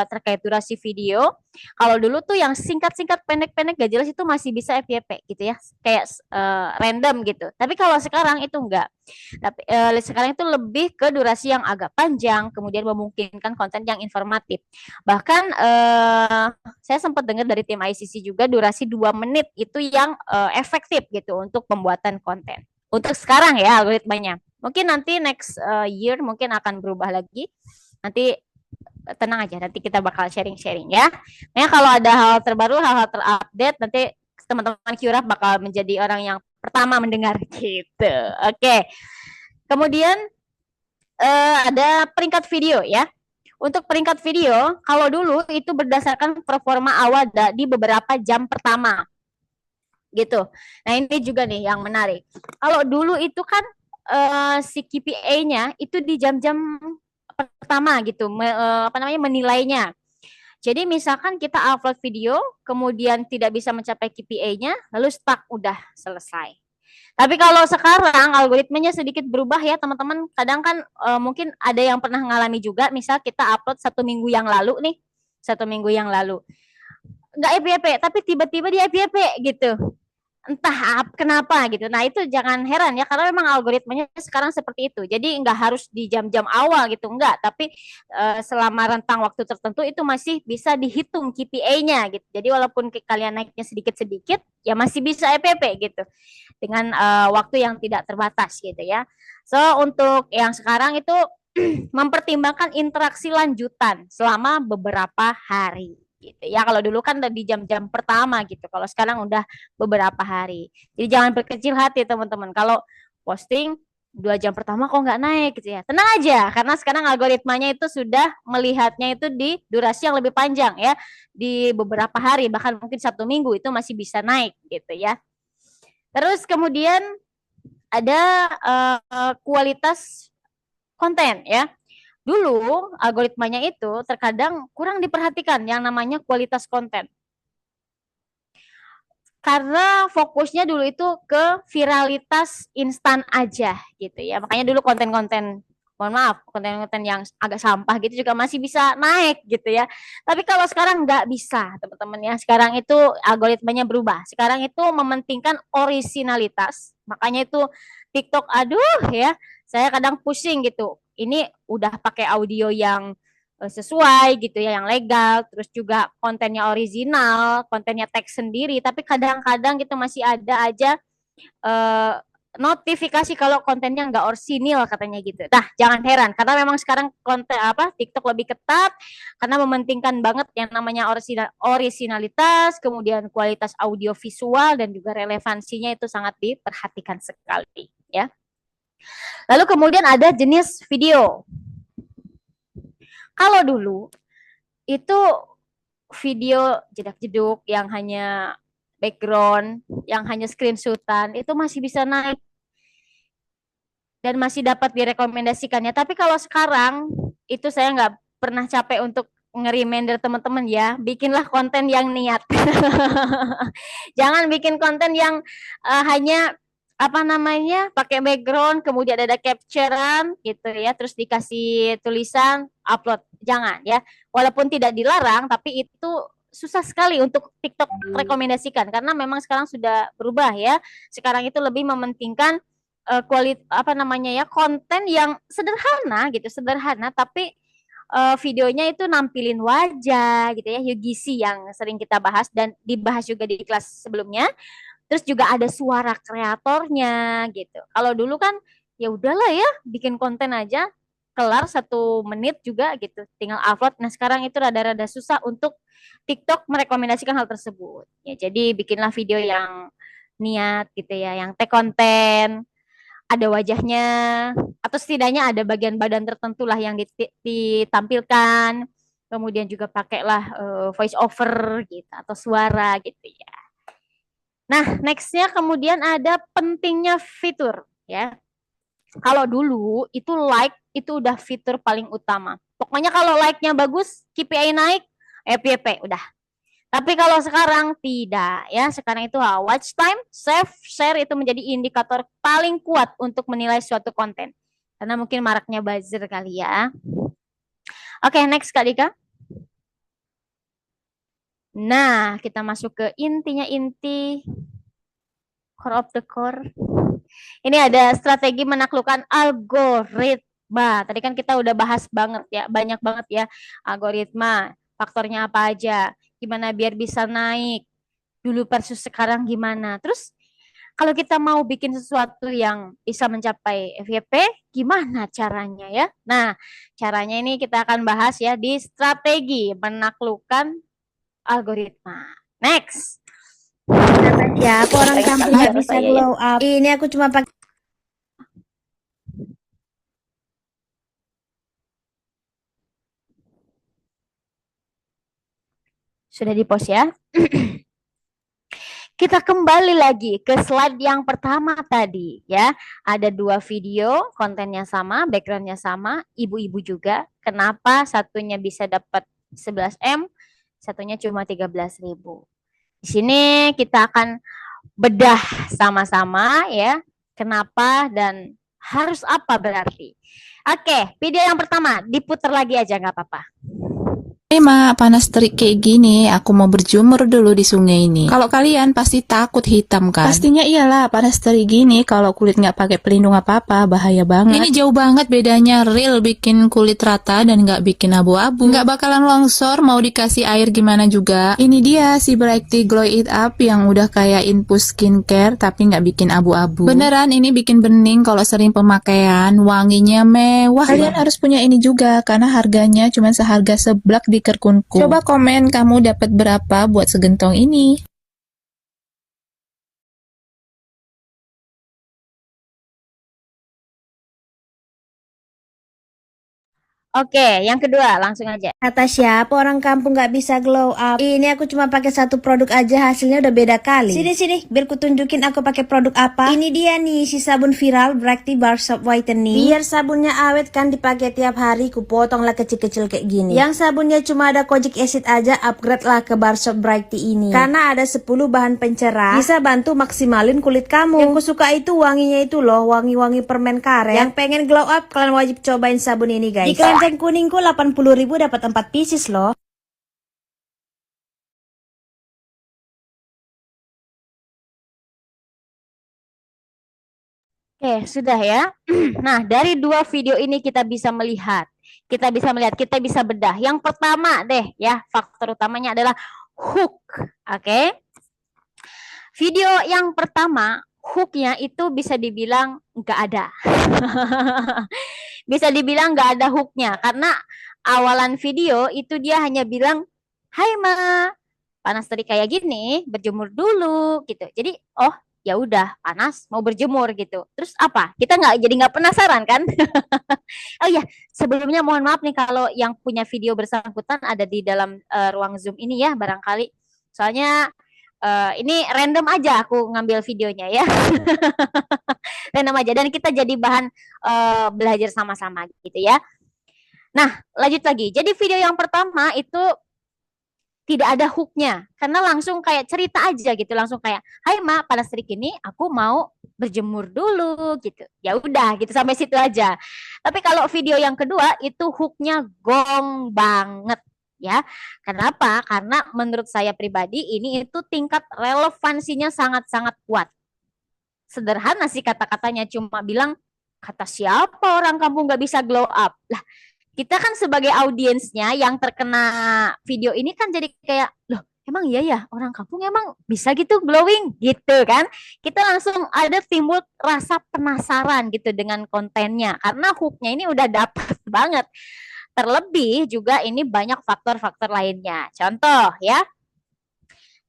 terkait durasi video. Kalau dulu tuh yang singkat-singkat pendek-pendek gak jelas itu masih bisa FYP gitu ya. Kayak random gitu. Tapi kalau sekarang itu enggak. Tapi sekarang itu lebih ke durasi yang agak panjang, kemudian memungkinkan konten yang informatif. Bahkan saya sempat dengar dari tim ICC juga durasi 2 menit itu yang efektif gitu untuk pembuatan konten. Untuk sekarang ya algoritmanya. Mungkin nanti next year mungkin akan berubah lagi. Nanti tenang aja, nanti kita bakal sharing-sharing ya. Nah, kalau ada hal terbaru, hal-hal terupdate, nanti teman-teman Qraf bakal menjadi orang yang pertama mendengar gitu. Oke. Kemudian ada peringkat video ya. Untuk peringkat video, kalau dulu itu berdasarkan performa awal di beberapa jam pertama gitu. Nah ini juga nih yang menarik. Kalau dulu itu kan si KPI-nya itu di jam-jam pertama gitu, apa namanya menilainya. Jadi misalkan kita upload video, kemudian tidak bisa mencapai KPI-nya, lalu stuck, udah selesai. Tapi kalau sekarang algoritmanya sedikit berubah ya teman-teman. Kadang kan mungkin ada yang pernah ngalami juga. Misal kita upload 1 minggu yang lalu nih, 1 minggu yang lalu nggak FYP, tapi tiba-tiba dia FYP gitu. Entah kenapa gitu. Nah itu jangan heran ya, karena memang algoritmanya sekarang seperti itu. Jadi nggak harus di jam-jam awal gitu, enggak. Tapi selama rentang waktu tertentu itu masih bisa dihitung KPI-nya gitu. Jadi walaupun kalian naiknya sedikit-sedikit, ya masih bisa FYP gitu. Dengan waktu yang tidak terbatas gitu ya. So untuk yang sekarang itu mempertimbangkan interaksi lanjutan selama beberapa hari gitu ya. Kalau dulu kan di jam-jam pertama gitu, kalau sekarang udah beberapa hari. Jadi jangan berkecil hati teman-teman, kalau posting 2 jam pertama kok nggak naik gitu ya, tenang aja, karena sekarang algoritmanya itu sudah melihatnya itu di durasi yang lebih panjang ya, di beberapa hari, bahkan mungkin 1 minggu itu masih bisa naik gitu ya. Terus kemudian ada kualitas konten ya. Dulu algoritmanya itu terkadang kurang diperhatikan yang namanya kualitas konten. Karena fokusnya dulu itu ke viralitas instan aja gitu ya. Makanya dulu konten-konten, mohon maaf, konten-konten yang agak sampah gitu juga masih bisa naik gitu ya. Tapi kalau sekarang nggak bisa teman-teman ya. Sekarang itu algoritmanya berubah. Sekarang itu mementingkan orisinalitas. Makanya itu TikTok, aduh ya, saya kadang pusing gitu. Ini udah pakai audio yang sesuai gitu ya, yang legal, terus juga kontennya original, kontennya teks sendiri, tapi kadang-kadang gitu masih ada aja notifikasi kalau kontennya nggak orsinil katanya gitu. Nah, jangan heran karena memang sekarang konten TikTok lebih ketat karena mementingkan banget yang namanya orisinalitas, kemudian kualitas audio visual dan juga relevansinya itu sangat diperhatikan sekali ya. Lalu kemudian ada jenis video. Kalau dulu itu video jedak-jeduk yang hanya background, yang hanya screenshotan, itu masih bisa naik dan masih dapat direkomendasikannya. Tapi kalau sekarang itu saya nggak pernah capek untuk nge-reminder teman-teman ya, bikinlah konten yang niat. Jangan bikin konten yang hanya pakai background, kemudian ada capturean gitu ya, terus dikasih tulisan upload. Jangan ya, walaupun tidak dilarang, tapi itu susah sekali untuk TikTok rekomendasikan karena memang sekarang sudah berubah ya. Sekarang itu lebih mementingkan konten yang sederhana gitu, sederhana tapi videonya itu nampilin wajah gitu ya, UGC yang sering kita bahas dan dibahas juga di kelas sebelumnya. Terus juga ada suara kreatornya gitu. Kalau dulu kan ya udahlah ya, bikin konten aja kelar 1 menit juga gitu, tinggal upload. Nah sekarang itu rada-rada susah untuk TikTok merekomendasikan hal tersebut. Ya jadi bikinlah video yang niat gitu ya, yang tag konten, ada wajahnya atau setidaknya ada bagian badan tertentu lah yang ditampilkan. Kemudian juga pakailah voice over gitu atau suara gitu ya. Nah, nextnya kemudian ada pentingnya fitur ya. Kalau dulu itu like itu udah fitur paling utama. Pokoknya kalau like-nya bagus, KPI naik, FYP udah. Tapi kalau sekarang tidak ya. Sekarang itu watch time, save, share itu menjadi indikator paling kuat untuk menilai suatu konten. Karena mungkin maraknya buzzer kali ya. Oke, next Kak Dika. Nah, kita masuk ke intinya inti, core of the core. Ini ada strategi menaklukkan algoritma. Tadi kan kita udah bahas banget ya, banyak banget ya algoritma. Faktornya apa aja, gimana biar bisa naik, dulu versus sekarang gimana. Terus kalau kita mau bikin sesuatu yang bisa mencapai FYP, gimana caranya ya? Nah, caranya ini kita akan bahas ya di strategi menaklukkan algoritma. Next. Ya, aku orang kampung nggak bisa glow up. Ini aku cuma pakai Sudah di-post ya. Kita kembali lagi ke slide yang pertama tadi ya. Ada 2 video, kontennya sama, backgroundnya sama, ibu-ibu juga. Kenapa satunya bisa dapat 11M, satunya cuma 13.000. Di sini kita akan bedah sama-sama ya. Kenapa dan harus apa berarti. Oke, video yang pertama diputar lagi aja nggak apa-apa. Ma, panas terik kayak gini, aku mau berjemur dulu di sungai ini. Kalau kalian pasti takut hitam kan? Pastinya iyalah, panas terik gini, kalau kulit nggak pakai pelindung apa-apa, bahaya banget. Ini jauh banget bedanya real bikin kulit rata dan nggak bikin abu-abu. Nggak bakalan longsor, mau dikasih air gimana juga. Ini dia si Brighty Glow It Up yang udah kayak infus skincare tapi nggak bikin abu-abu. Beneran ini bikin bening kalau sering pemakaian, wanginya mewah. Kalian harus punya ini juga karena harganya cuma seharga seblak di Kerkunku. Coba komen kamu dapat berapa buat segentong ini. Oke, yang kedua langsung aja. Kata siapa orang kampung nggak bisa glow up? Ini aku cuma pakai satu produk aja, hasilnya udah beda kali. Sini, biar ku tunjukin aku pakai produk apa. Ini dia nih, si sabun viral Brighty Bar Soap Whitening. Biar sabunnya awet kan dipakai tiap hari, ku potong lah kecil-kecil kayak gini. Yang sabunnya cuma ada kojic acid aja, upgrade lah ke Bar Soap Brighty ini. Karena ada 10 bahan pencerah, bisa bantu maksimalin kulit kamu. Yang ku suka itu wanginya itu loh, wangi-wangi permen karet. Yang pengen glow up, kalian wajib cobain sabun ini guys. Di keranjang kuningku 80.000 dapat 4 pieces loh. Oke, sudah ya. Nah, dari 2 video ini kita bisa melihat, kita bisa bedah. Yang pertama deh ya, faktor utamanya adalah hook. Oke. Video yang pertama, hooknya itu bisa dibilang nggak ada. Bisa dibilang nggak ada hooknya karena awalan video itu dia hanya bilang, "Hai Ma, panas terik kayak gini, berjemur dulu," gitu. Jadi, oh ya udah panas mau berjemur gitu. Terus apa? Kita nggak penasaran kan? Oh ya, sebelumnya mohon maaf nih kalau yang punya video bersangkutan ada di dalam ruang Zoom ini ya barangkali. Soalnya ini random aja aku ngambil videonya ya. Random aja dan kita jadi bahan belajar sama-sama gitu ya. Nah, lanjut lagi. Jadi video yang pertama itu tidak ada hooknya karena langsung kayak cerita aja gitu, langsung kayak, "Hai Ma, panas terik ini aku mau berjemur dulu," gitu. Ya udah gitu sampai situ aja. Tapi kalau video yang kedua itu hooknya gong banget ya. Kenapa? Karena menurut saya pribadi ini itu tingkat relevansinya sangat-sangat kuat. Sederhana sih kata-katanya, cuma bilang, "Kata siapa orang kampung nggak bisa glow up?" Lah, kita kan sebagai audiensnya yang terkena video ini kan jadi kayak, loh emang iya ya orang kampung emang bisa gitu glowing gitu kan. Kita langsung ada timbul rasa penasaran gitu dengan kontennya karena hooknya ini udah dapet banget. Terlebih juga ini banyak faktor-faktor lainnya. Contoh ya,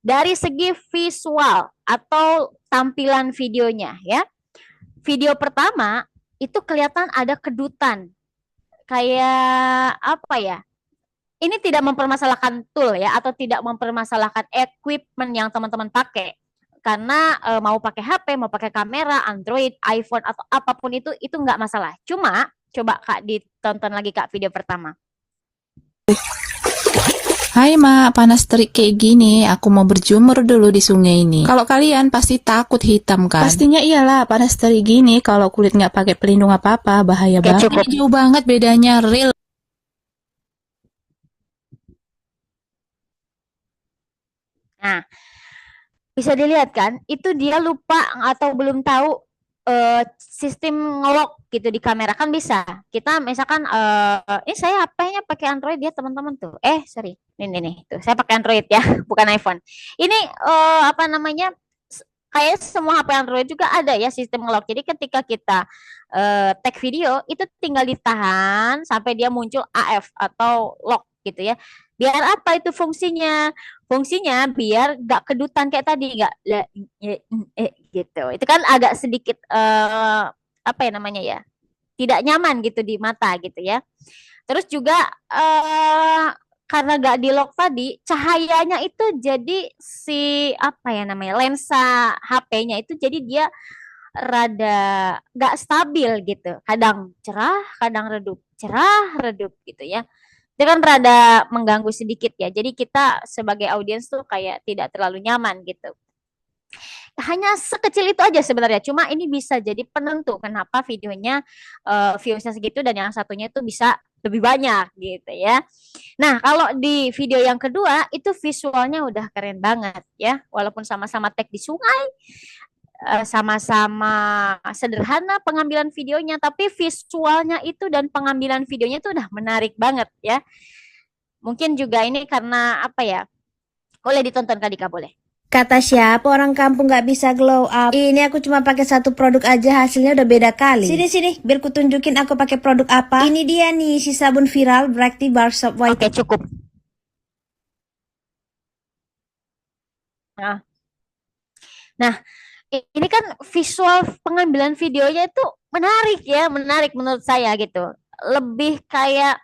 dari segi visual atau tampilan videonya ya. Video pertama itu kelihatan ada kedutan. Kayak apa ya? Ini tidak mempermasalahkan tool ya atau tidak mempermasalahkan equipment yang teman-teman pakai. Karena mau pakai HP, mau pakai kamera, Android, iPhone atau apapun itu nggak masalah. Cuma coba Kak ditonton lagi Kak video pertama. Hai Ma, panas terik kayak gini, aku mau berjemur dulu di sungai ini. Kalau kalian pasti takut hitam kan? Pastinya iyalah, panas terik gini, kalau kulit nggak pakai pelindung apa-apa, bahaya Oke, banget. cukup. Ini jauh banget bedanya real. Nah, bisa dilihat kan, itu dia lupa atau belum tahu sistem ngelok gitu di kamera kan bisa. Kita misalkan ini saya HP-nya pakai Android ya teman-teman tuh. Sorry. Ini nih tuh. Saya pakai Android ya, bukan iPhone. Ini apa namanya? Kayak semua HP Android juga ada ya sistem ngelok. Jadi ketika kita tag video itu tinggal ditahan sampai dia muncul AF atau lock gitu ya. Biar apa itu fungsinya? Fungsinya biar nggak kedutan kayak tadi, nggak gitu. Itu kan agak sedikit apa ya namanya ya, tidak nyaman gitu di mata gitu ya. Terus juga karena gak di lock tadi, cahayanya itu jadi si apa ya namanya lensa HP-nya itu jadi dia rada gak stabil gitu. Kadang cerah, kadang redup, cerah, redup gitu ya. Itu kan rada mengganggu sedikit ya. Jadi kita sebagai audiens tuh kayak tidak terlalu nyaman gitu. Hanya sekecil itu aja sebenarnya. Cuma ini bisa jadi penentu kenapa videonya viewsnya segitu dan yang satunya itu bisa lebih banyak gitu ya. Nah, kalau di video yang kedua itu visualnya udah keren banget ya. Walaupun sama-sama tag di sungai, sama-sama sederhana pengambilan videonya, tapi visualnya itu dan pengambilan videonya itu udah menarik banget ya. Mungkin juga ini karena apa ya? Boleh ditonton Kak Dika, boleh. Kata siapa orang kampung nggak bisa glow up? Ini aku cuma pakai satu produk aja hasilnya udah beda kali. Sini biar ku tunjukin aku pakai produk apa. Ini dia nih si sabun viral Brightly Bar Soap White. Oke, cukup. Nah, nah, ini kan visual pengambilan videonya itu menarik ya, menarik menurut saya gitu. Lebih kayak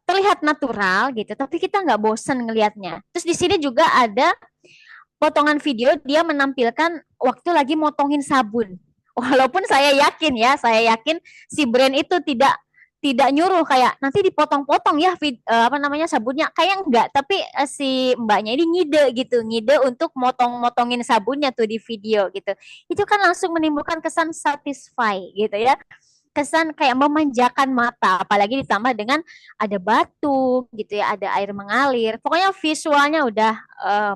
terlihat natural gitu, tapi kita nggak bosan ngelihatnya. Terus di sini juga ada potongan video dia menampilkan waktu lagi motongin sabun. Walaupun saya yakin si brand itu tidak nyuruh kayak nanti dipotong-potong ya apa namanya sabunnya, kayak enggak, tapi si mbaknya ini ngide untuk motong-motongin sabunnya tuh di video gitu. Itu kan langsung menimbulkan kesan satisfy gitu ya, kesan kayak memanjakan mata, apalagi ditambah dengan ada batu gitu ya, ada air mengalir, pokoknya visualnya udah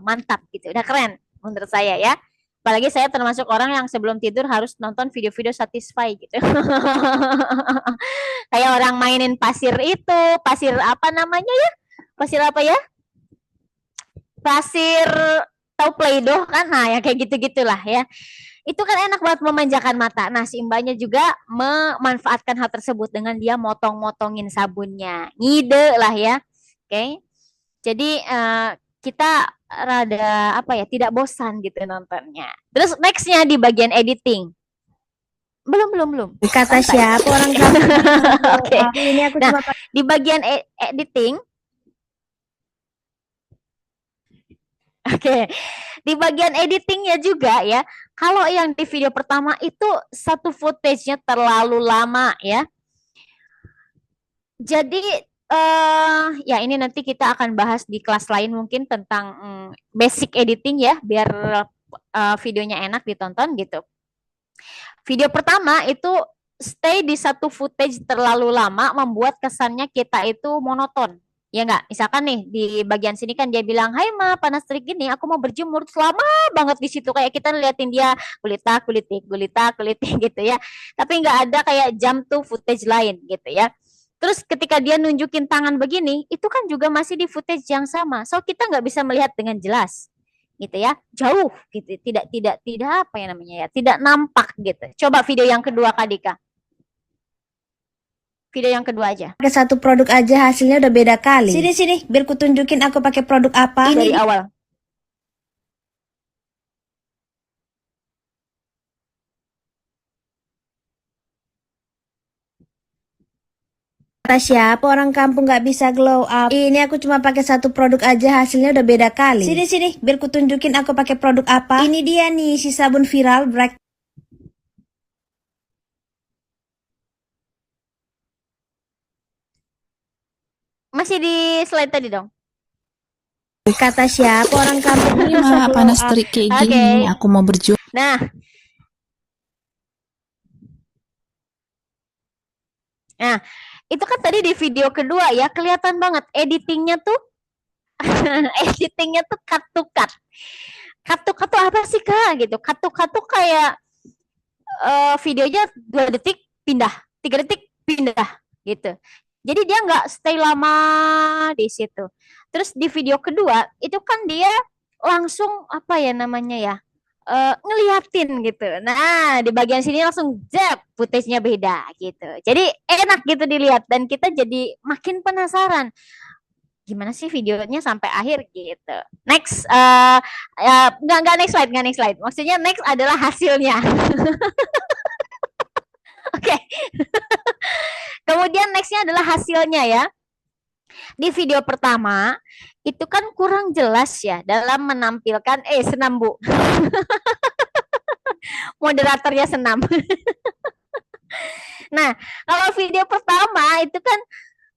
mantap gitu, udah keren menurut saya ya. Apalagi saya termasuk orang yang sebelum tidur harus nonton video-video satisfy gitu. Kayak orang mainin pasir itu, pasir apa namanya ya? Pasir apa ya? Pasir tahu Play-Doh kan? Nah, ya kayak gitu-gitulah ya. Itu kan enak banget memanjakan mata. Nah, si mbaknya juga memanfaatkan hal tersebut dengan dia motong-motongin sabunnya. Ngide lah ya. Oke. Jadi kita rada apa ya, tidak bosan gitu nontonnya. Terus nextnya di bagian editing. Belum. Kata Santai. siapa orang kampung nggak bisa glow Oke. up? Ini aku Nah, cuma pakai di bagian editing, oke. Di bagian editingnya juga ya. Kalau yang di video pertama itu satu footage-nya terlalu lama ya. Jadi ya ini nanti kita akan bahas di kelas lain mungkin tentang basic editing ya, biar videonya enak ditonton gitu. Video pertama itu stay di satu footage terlalu lama membuat kesannya kita itu monoton. Ya enggak? Misalkan nih di bagian sini kan dia bilang, "Hai Ma, panas terik gini, aku mau berjemur." Lama banget di situ kayak kita liatin dia gulita, kulitik gitu ya. Tapi enggak ada kayak jump to footage lain gitu ya. Terus ketika dia nunjukin tangan begini, itu kan juga masih di footage yang sama. So kita nggak bisa melihat dengan jelas gitu ya, jauh gitu, tidak apa ya namanya ya, tidak nampak gitu. Coba video yang kedua Kak Dika. Video yang kedua aja. satu produk aja hasilnya udah beda kali. Sini biar ku tunjukin aku pakai produk apa. Dari Ini awal. kata siapa orang kampung nggak bisa glow up? Ini aku cuma pakai satu produk aja hasilnya udah beda kali. Sini biar ku tunjukin aku pakai produk apa. Ini dia nih si sabun viral Bright. Masih di slide tadi dong. Kata siapa orang kampung nggak Ini bisa mah glow panas up? terik kayak Oke. gini, aku mau berjuang. Nah, itu kan tadi di video kedua ya, kelihatan banget editingnya tuh editingnya tuh cut to cut. Cut to cut tuh apa sih Kak gitu? Cut to cut tuh kayak videonya 2 detik pindah, 3 detik pindah gitu. Jadi dia nggak stay lama di situ. Terus di video kedua itu kan dia langsung apa ya namanya ya, ngeliatin gitu. Nah di bagian sini langsung jab, footage-nya beda gitu. Jadi enak gitu dilihat dan kita jadi makin penasaran gimana sih videonya sampai akhir gitu. Next, nggak next slide. Maksudnya next adalah hasilnya. Oke. Kemudian nextnya adalah hasilnya ya. Di video pertama itu kan kurang jelas ya dalam menampilkan senam Bu. Moderatornya senam. Nah, kalau video pertama itu kan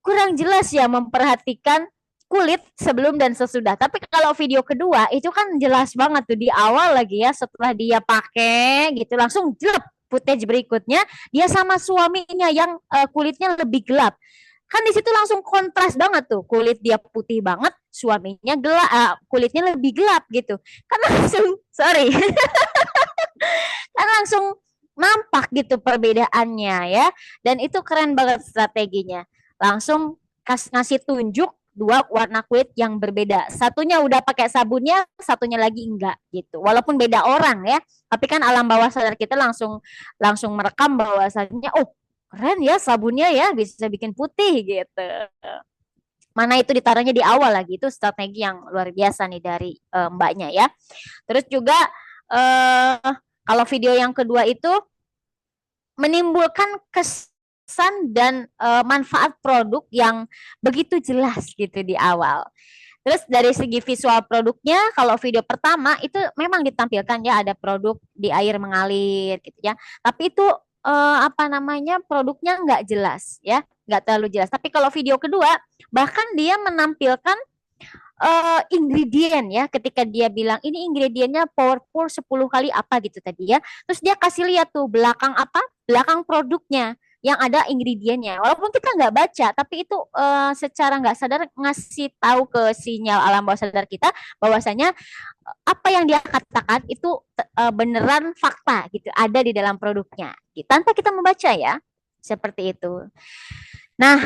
kurang jelas ya memperhatikan kulit sebelum dan sesudah. Tapi kalau video kedua itu kan jelas banget tuh di awal lagi ya, setelah dia pakai gitu langsung jelek. Footage berikutnya dia sama suaminya yang kulitnya lebih gelap. Kan di situ langsung kontras banget tuh, kulit dia putih banget, suaminya gelap, kulitnya lebih gelap gitu. Kan langsung sorry. Kan langsung nampak gitu perbedaannya ya. Dan itu keren banget strateginya. Langsung ngasih tunjuk dua warna kulit yang berbeda. Satunya udah pakai sabunnya, satunya lagi enggak gitu. Walaupun beda orang ya, tapi kan alam bawah sadar kita langsung merekam bahwasannya oh keren ya sabunnya ya bisa bikin putih gitu. Mana itu ditaruhnya di awal lagi, itu strategi yang luar biasa nih dari mbaknya ya. Terus juga kalau video yang kedua itu menimbulkan kesan dan manfaat produk yang begitu jelas gitu di awal. Terus dari segi visual produknya, kalau video pertama itu memang ditampilkan ya ada produk di air mengalir gitu ya. Tapi itu produknya nggak jelas ya, nggak terlalu jelas. Tapi kalau video kedua, bahkan dia menampilkan ingredient ya, ketika dia bilang ini ingredientnya powerful 10 kali apa gitu tadi ya. Terus dia kasih lihat tuh belakang produknya yang ada ingredientnya. Walaupun kita nggak baca, tapi itu secara nggak sadar ngasih tahu ke sinyal alam bawah sadar kita bahwasanya apa yang dia katakan itu beneran fakta gitu, ada di dalam produknya. Tanpa kita membaca ya, seperti itu. Nah,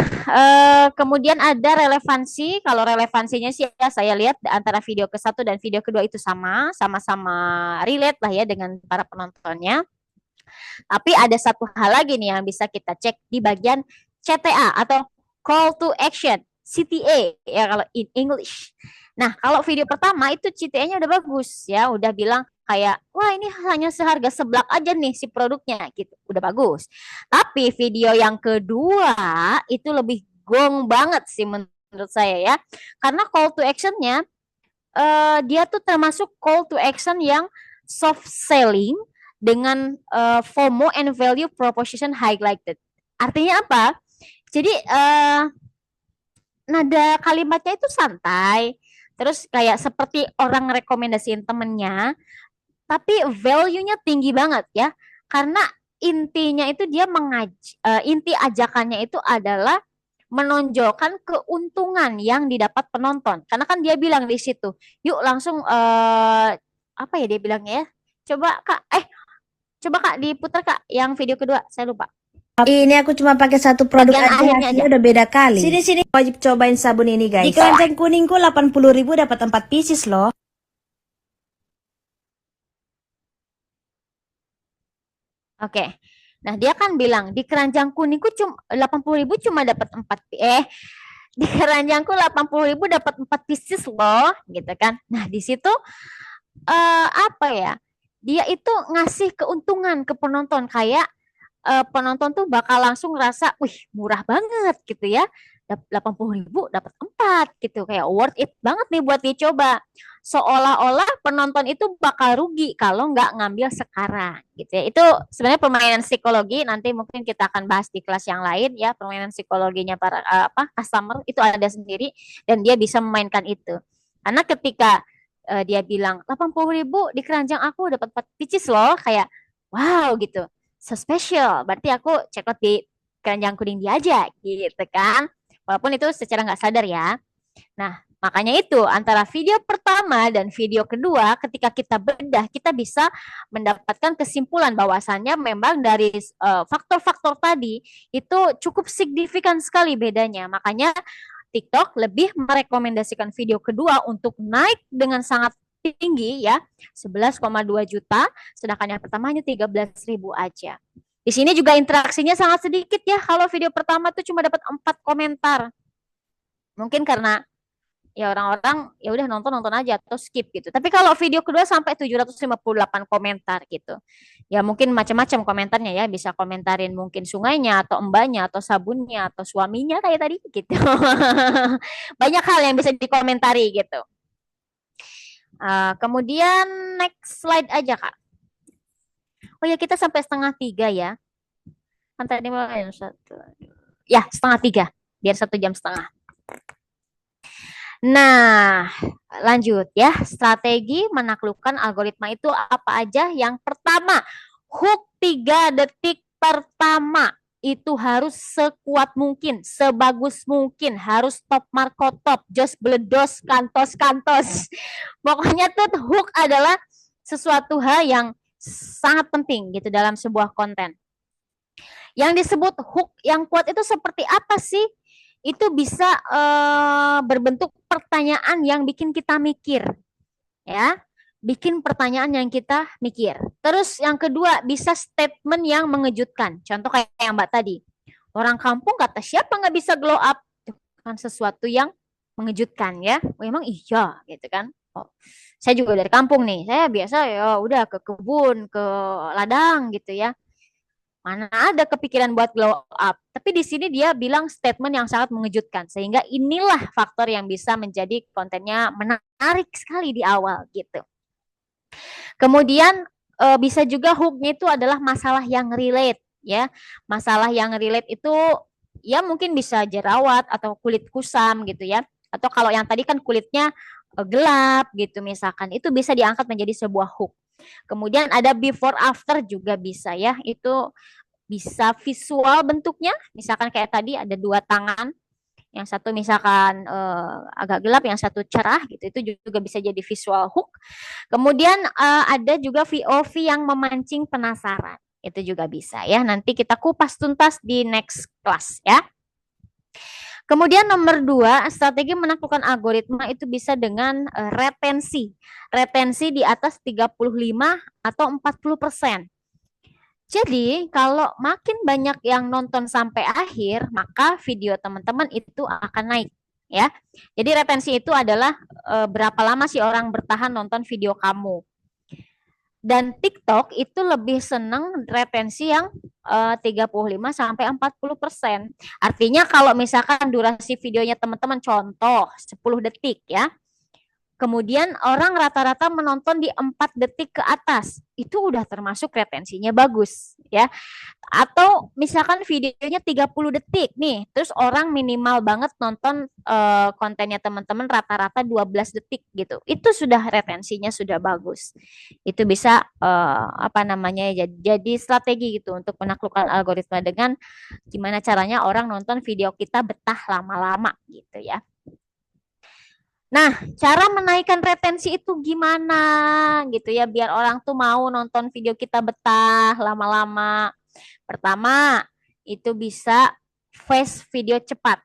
kemudian ada relevansi. Kalau relevansinya sih ya saya lihat antara video ke-1 dan video kedua itu sama-sama relate lah ya dengan para penontonnya. Tapi ada satu hal lagi nih yang bisa kita cek di bagian CTA atau Call to Action, CTA ya kalau in English. Nah, kalau video pertama itu CTA-nya udah bagus ya, udah bilang kayak wah ini hanya seharga seblak aja nih si produknya gitu, udah bagus. Tapi video yang kedua itu lebih gong banget sih menurut saya ya, karena call to action-nya dia tuh termasuk call to action yang soft selling dengan FOMO and value proposition highlighted. Artinya apa? Jadi nada kalimatnya itu santai, terus kayak seperti orang rekomendasiin temennya, tapi value-nya tinggi banget ya. Karena intinya itu dia inti ajakannya itu adalah menonjolkan keuntungan yang didapat penonton. Karena kan dia bilang di situ, yuk langsung apa ya dia bilangnya ya? Coba Kak diputar Kak yang video kedua, saya lupa. Ini aku cuma pakai satu produk Bagian aja, akhirnya hasilnya aja. udah beda kali. Sini wajib cobain sabun ini guys. Di keranjang kuningku 80.000 dapat 4 pieces loh. Oke. Nah, dia kan bilang di keranjang kuningku cuma 80.000 cuma dapat 4 di keranjangku 80.000 dapat 4 pieces loh, gitu kan. Nah, di situ apa ya? Dia itu ngasih keuntungan ke penonton kayak penonton tuh bakal langsung ngerasa, wih murah banget gitu ya. 80.000 dapat 4 gitu, kayak worth it banget nih buat dicoba. Seolah-olah penonton itu bakal rugi kalau nggak ngambil sekarang gitu ya. Itu sebenarnya permainan psikologi, nanti mungkin kita akan bahas di kelas yang lain ya, permainan psikologinya para customer itu ada sendiri dan dia bisa memainkan itu. Karena ketika dia bilang 80.000 di keranjang aku dapat 4 pieces loh, kayak wow gitu. So special, berarti aku check out di keranjang kuning dia aja gitu kan. Walaupun itu secara nggak sadar ya. Nah, makanya itu antara video pertama dan video kedua ketika kita bedah, kita bisa mendapatkan kesimpulan bahwasannya memang dari faktor-faktor tadi itu cukup signifikan sekali bedanya. Makanya TikTok lebih merekomendasikan video kedua untuk naik dengan sangat tinggi ya, 11,2 juta, sedangkan yang pertama hanya 13.000 aja. Di sini juga interaksinya sangat sedikit ya. Kalau video pertama tuh cuma dapat 4 komentar. Mungkin karena ya orang-orang ya udah nonton aja atau skip gitu. Tapi kalau video kedua sampai 758 komentar gitu. Ya mungkin macam-macam komentarnya ya, bisa komentarin mungkin sungainya atau mbaknya atau sabunnya atau suaminya kayak tadi gitu. Banyak hal yang bisa dikomentari gitu. Kemudian next slide aja Kak. Oh ya kita sampai 2:30 ya. Kan tadi mau satu. Ya 2:30 biar 1 jam setengah. Nah, lanjut ya. Strategi menaklukkan algoritma itu apa aja? Yang pertama, hook 3 detik pertama itu harus sekuat mungkin, sebagus mungkin, harus top marko top, jos bledos, kantos kantos. Pokoknya tuh hook adalah sesuatu hal yang sangat penting gitu dalam sebuah konten. Yang disebut hook yang kuat itu seperti apa sih? Itu bisa berbentuk pertanyaan yang bikin kita mikir, ya, bikin pertanyaan yang kita mikir. Terus yang kedua bisa statement yang mengejutkan. Contoh kayak yang Mbak tadi, orang kampung kata siapa nggak bisa glow up, itu kan sesuatu yang mengejutkan ya. Oh, emang iya gitu kan. Oh, saya juga dari kampung nih, saya biasa ya udah ke kebun, ke ladang gitu ya. Mana ada kepikiran buat glow up. Tapi di sini dia bilang statement yang sangat mengejutkan. Sehingga inilah faktor yang bisa menjadi kontennya menarik sekali di awal gitu. Kemudian bisa juga hooknya itu adalah masalah yang relate ya. Masalah yang relate itu ya mungkin bisa jerawat atau kulit kusam gitu ya. Atau kalau yang tadi kan kulitnya gelap gitu misalkan. Itu bisa diangkat menjadi sebuah hook. Kemudian ada before after juga bisa ya. Itu bisa visual bentuknya. Misalkan kayak tadi ada 2 tangan. Yang satu misalkan agak gelap, yang satu cerah gitu. Itu juga bisa jadi visual hook. Kemudian ada juga VOV yang memancing penasaran. Itu juga bisa ya. Nanti kita kupas tuntas di next class ya. Kemudian nomor 2, strategi menaklukkan algoritma itu bisa dengan retensi. Retensi di atas 35 atau 40%. Jadi kalau makin banyak yang nonton sampai akhir, maka video teman-teman itu akan naik ya. Jadi retensi itu adalah berapa lama sih orang bertahan nonton video kamu. Dan TikTok itu lebih seneng retensi yang 35 sampai 40%. Artinya kalau misalkan durasi videonya teman-teman contoh 10 detik ya. Kemudian orang rata-rata menonton di 4 detik ke atas. Itu udah termasuk retensinya bagus ya. Atau misalkan videonya 30 detik nih, terus orang minimal banget nonton kontennya teman-teman rata-rata 12 detik gitu. Itu sudah retensinya sudah bagus. Itu bisa apa namanya jadi strategi gitu untuk menaklukkan algoritma dengan gimana caranya orang nonton video kita betah lama-lama gitu ya. Nah, cara menaikkan retensi itu gimana gitu ya biar orang tuh mau nonton video kita betah lama-lama. Pertama, itu bisa fast video cepat.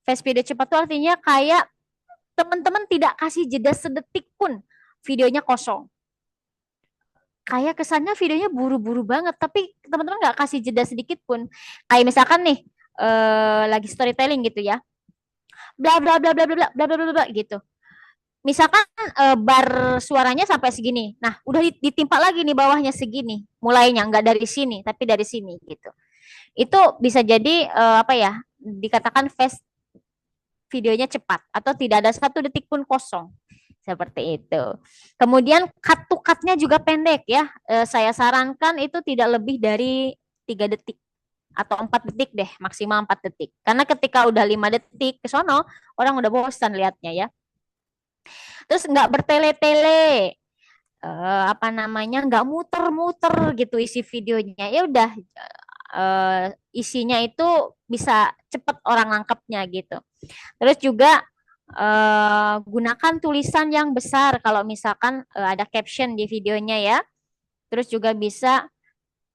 Fast video cepat itu artinya kayak teman-teman tidak kasih jeda sedetik pun videonya kosong. Kayak kesannya videonya buru-buru banget, tapi teman-teman nggak kasih jeda sedikit pun. Kayak misalkan nih, lagi storytelling gitu ya. Bla bla bla bla bla bla bla bla bla gitu. Misalkan bar suaranya sampai segini. Nah, udah ditimpa lagi nih bawahnya segini. Mulainya nggak dari sini, tapi dari sini gitu. Itu bisa jadi apa ya? Dikatakan fast videonya cepat atau tidak ada 1 detik pun kosong. Seperti itu. Kemudian cut to cut-nya juga pendek ya. Saya sarankan itu tidak lebih dari 3 detik atau 4 detik deh, maksimal 4 detik. Karena ketika udah 5 detik ke sono, orang udah bosan liatnya ya. Terus nggak bertele-tele, apa namanya, nggak muter-muter gitu isi videonya. Ya udah, isinya itu bisa cepet orang nangkepnya gitu. Terus juga gunakan tulisan yang besar kalau misalkan ada caption di videonya ya. Terus juga bisa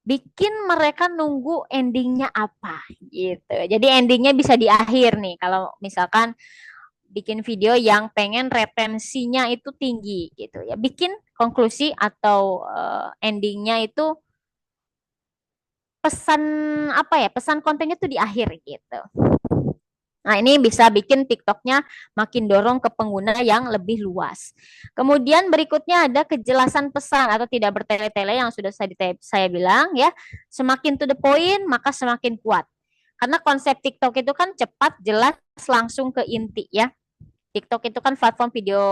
bikin mereka nunggu endingnya apa gitu. Jadi endingnya bisa di akhir nih kalau misalkan bikin video yang pengen retensinya itu tinggi gitu ya. Bikin konklusi atau endingnya itu pesan apa ya? Pesan kontennya tuh di akhir gitu. Nah, ini bisa bikin TikToknya makin dorong ke pengguna yang lebih luas. Kemudian berikutnya ada kejelasan pesan atau tidak bertele-tele yang sudah saya bilang ya. Semakin to the point, maka semakin kuat. Karena konsep TikTok itu kan cepat, jelas, langsung ke inti ya. TikTok itu kan platform video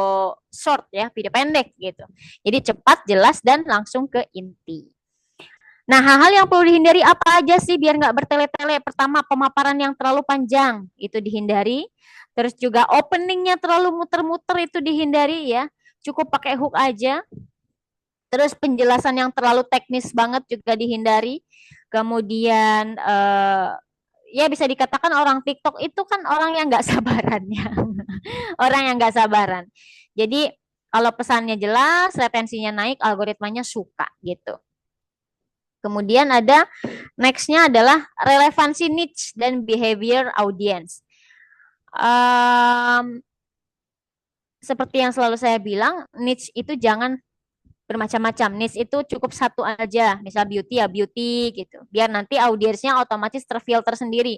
short ya, video pendek gitu. Jadi cepat, jelas, dan langsung ke inti. Nah, hal-hal yang perlu dihindari apa aja sih biar nggak bertele-tele? Pertama, pemaparan yang terlalu panjang, itu dihindari. Terus juga openingnya terlalu muter-muter, itu dihindari ya. Cukup pakai hook aja. Terus penjelasan yang terlalu teknis banget juga dihindari. Kemudian ya bisa dikatakan orang TikTok itu kan orang yang nggak sabaran ya. Orang yang nggak sabaran. Jadi kalau pesannya jelas, retensinya naik, algoritmanya suka gitu. Kemudian ada nextnya adalah relevansi niche dan behavior audience. Seperti yang selalu saya bilang, niche itu jangan bermacam-macam. Niche itu cukup satu aja, misal beauty ya beauty gitu. Biar nanti audiensnya otomatis terfilter sendiri.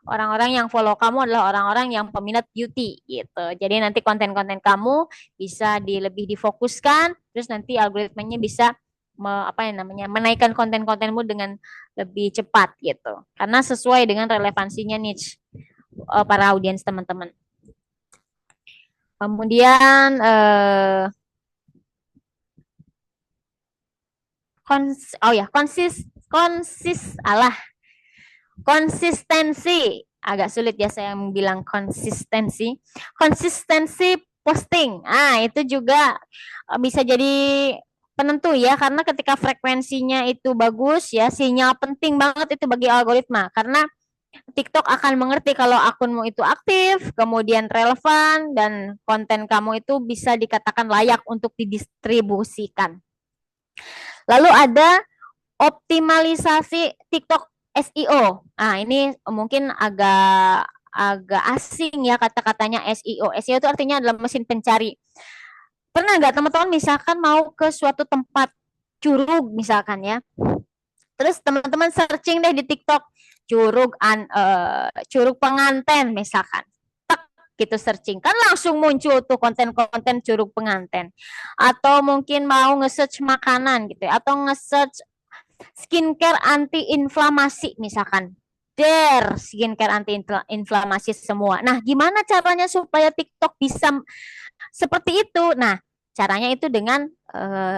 Orang-orang yang follow kamu adalah orang-orang yang peminat beauty gitu. Jadi nanti konten-konten kamu bisa lebih difokuskan, terus nanti algoritmanya bisa menaikkan konten-kontenmu dengan lebih cepat gitu. Karena sesuai dengan relevansinya niche para audiens teman-teman. Kemudian konsistensi. Agak sulit ya saya bilang konsistensi. Konsistensi posting. Itu juga bisa jadi penentu ya, karena ketika frekuensinya itu bagus ya, sinyal penting banget itu bagi algoritma, karena TikTok akan mengerti kalau akunmu itu aktif, kemudian relevan, dan konten kamu itu bisa dikatakan layak untuk didistribusikan. Lalu ada optimalisasi TikTok SEO. Ini mungkin agak asing ya kata-katanya SEO. SEO itu artinya adalah mesin pencari. Pernah nggak teman-teman misalkan mau ke suatu tempat curug misalkan ya, terus teman-teman searching deh di TikTok curug penganten misalkan, gitu searching kan langsung muncul tuh konten-konten curug penganten. Atau mungkin mau nge-search makanan gitu ya, atau nge-search skincare anti-inflamasi misalkan, skincare anti-inflamasi semua. Nah, gimana caranya supaya TikTok bisa seperti itu? Nah, caranya itu dengan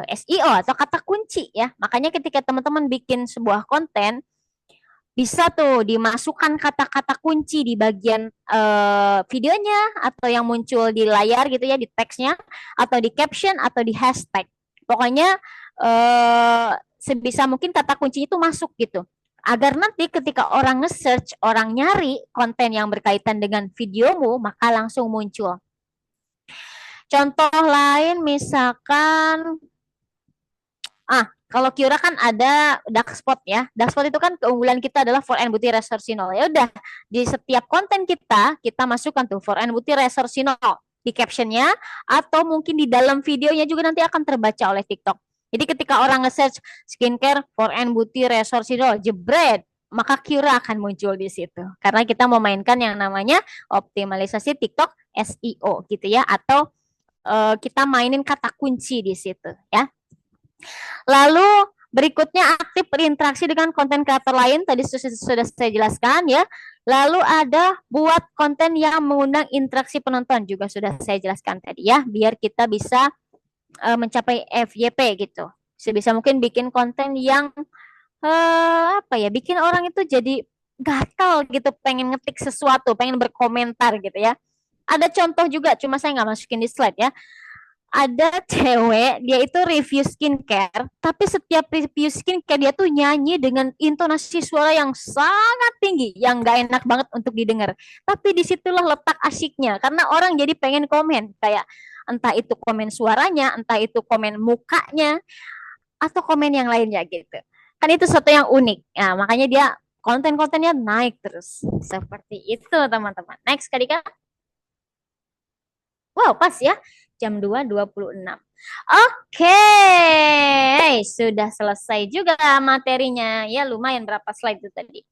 SEO atau kata kunci ya. Makanya ketika teman-teman bikin sebuah konten, bisa tuh dimasukkan kata-kata kunci di bagian videonya, atau yang muncul di layar gitu ya, di teksnya, atau di caption, atau di hashtag. Pokoknya sebisa mungkin kata kunci itu masuk gitu. Agar nanti ketika orang nge-search, orang nyari konten yang berkaitan dengan videomu, maka langsung muncul. Contoh lain misalkan, kalau Quora kan ada dark spot ya. Dark spot itu kan keunggulan kita adalah for and booty resorcinol. Ya udah, di setiap konten kita masukkan tuh for and booty resorcinol di captionnya, atau mungkin di dalam videonya juga nanti akan terbaca oleh TikTok. Jadi ketika orang nge-search skincare for and booty resorcinol, jebret, maka Quora akan muncul di situ. Karena kita memainkan yang namanya optimalisasi TikTok SEO gitu ya, atau kita mainin kata kunci di situ ya. Lalu berikutnya aktif berinteraksi dengan konten kreator lain, tadi sudah saya jelaskan ya. Lalu ada buat konten yang mengundang interaksi penonton, juga sudah saya jelaskan tadi ya, biar kita bisa mencapai FYP gitu. Sebisa mungkin bikin konten yang bikin orang itu jadi gatal gitu, pengen ngetik sesuatu, pengen berkomentar gitu ya. Ada contoh juga, cuma saya nggak masukin di slide ya. Ada cewek, dia itu review skincare, tapi setiap review skincare dia tuh nyanyi dengan intonasi suara yang sangat tinggi, yang nggak enak banget untuk didengar. Tapi disitulah letak asyiknya, karena orang jadi pengen komen, kayak entah itu komen suaranya, entah itu komen mukanya, atau komen yang lainnya gitu. Kan itu sesuatu yang unik. Nah, makanya dia konten-kontennya naik terus. Seperti itu teman-teman. Next Kak Dika. Wow, pas ya. Jam 2.26. Oke, sudah selesai juga materinya. Ya lumayan berapa slide itu tadi.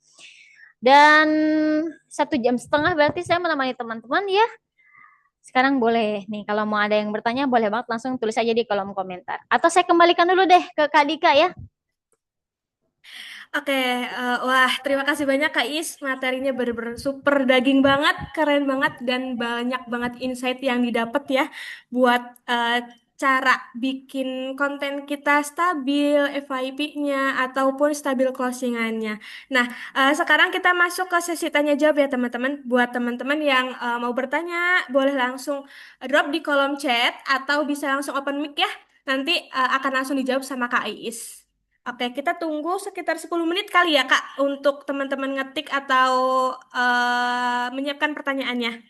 Dan 1 jam setengah berarti saya menemani teman-teman ya. Sekarang boleh nih, kalau mau ada yang bertanya, boleh banget langsung tulis aja di kolom komentar. Atau saya kembalikan dulu deh ke Kak Dika ya. Oke, wah terima kasih banyak Kak Is, materinya bener-bener super daging banget, keren banget, dan banyak banget insight yang didapat ya buat cara bikin konten kita stabil, FYP-nya, ataupun stabil closingannya. Nah, sekarang kita masuk ke sesi tanya jawab ya teman-teman. Buat teman-teman yang mau bertanya, boleh langsung drop di kolom chat, atau bisa langsung open mic ya. Nanti akan langsung dijawab sama Kak Is. Oke, kita tunggu sekitar 10 menit kali ya, Kak, untuk teman-teman ngetik atau menyiapkan pertanyaannya.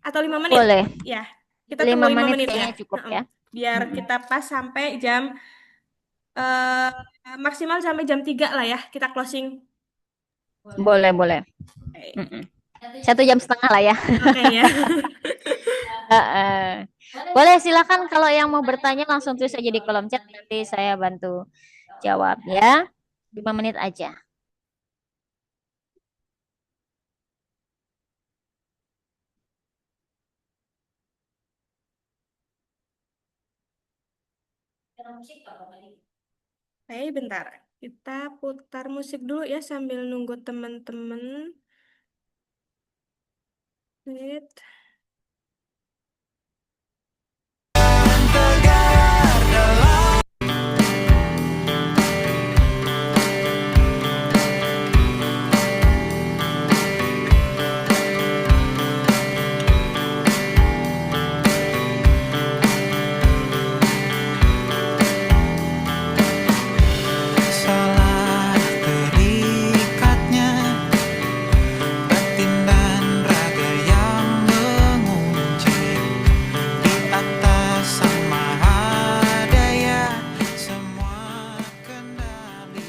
Atau 5 menit? Boleh. Ya, kita tunggu 5 lima menit menit ya. kayaknya cukup Heeh. ya. Biar Mm-mm. kita pas sampai jam, eh, maksimal sampai jam 3 lah ya, kita closing. Boleh, boleh. Oke, Mm-mm. 1 jam setengah lah ya. oke ya. Heeh. Boleh, silakan kalau yang mau bertanya langsung tulis aja di kolom chat, nanti saya bantu jawab ya. 5 menit aja. Oke, bentar. Kita putar musik dulu ya sambil nunggu teman-teman. Wait. Salah terikat batin dan raga yang mengunci di atas Sang Maha Daya, semua kendali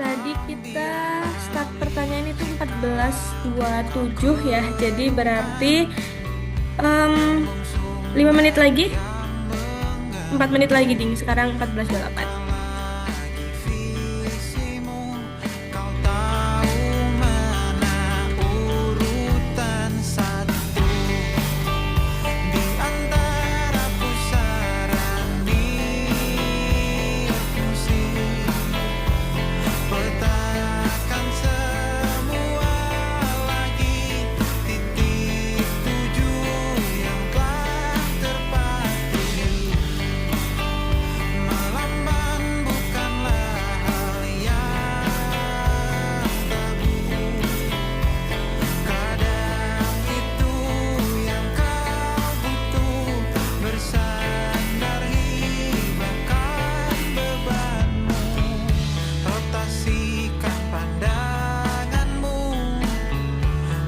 Tadi kita start pertanyaan itu 14.27 ya. Jadi berarti em, 5 menit lagi, 4 menit lagi ding. Sekarang 14.28. tervisimu. Kau tahu mana urutan satu di antara pusaran fungsi. Petakan semua lagi titik tujuh yang telah terpatri. Melamban bukanlah hal yang tabu. Kadang itu yang kau butuh, bersandar hibahkan bebanmu. Rotasikan pandanganmu,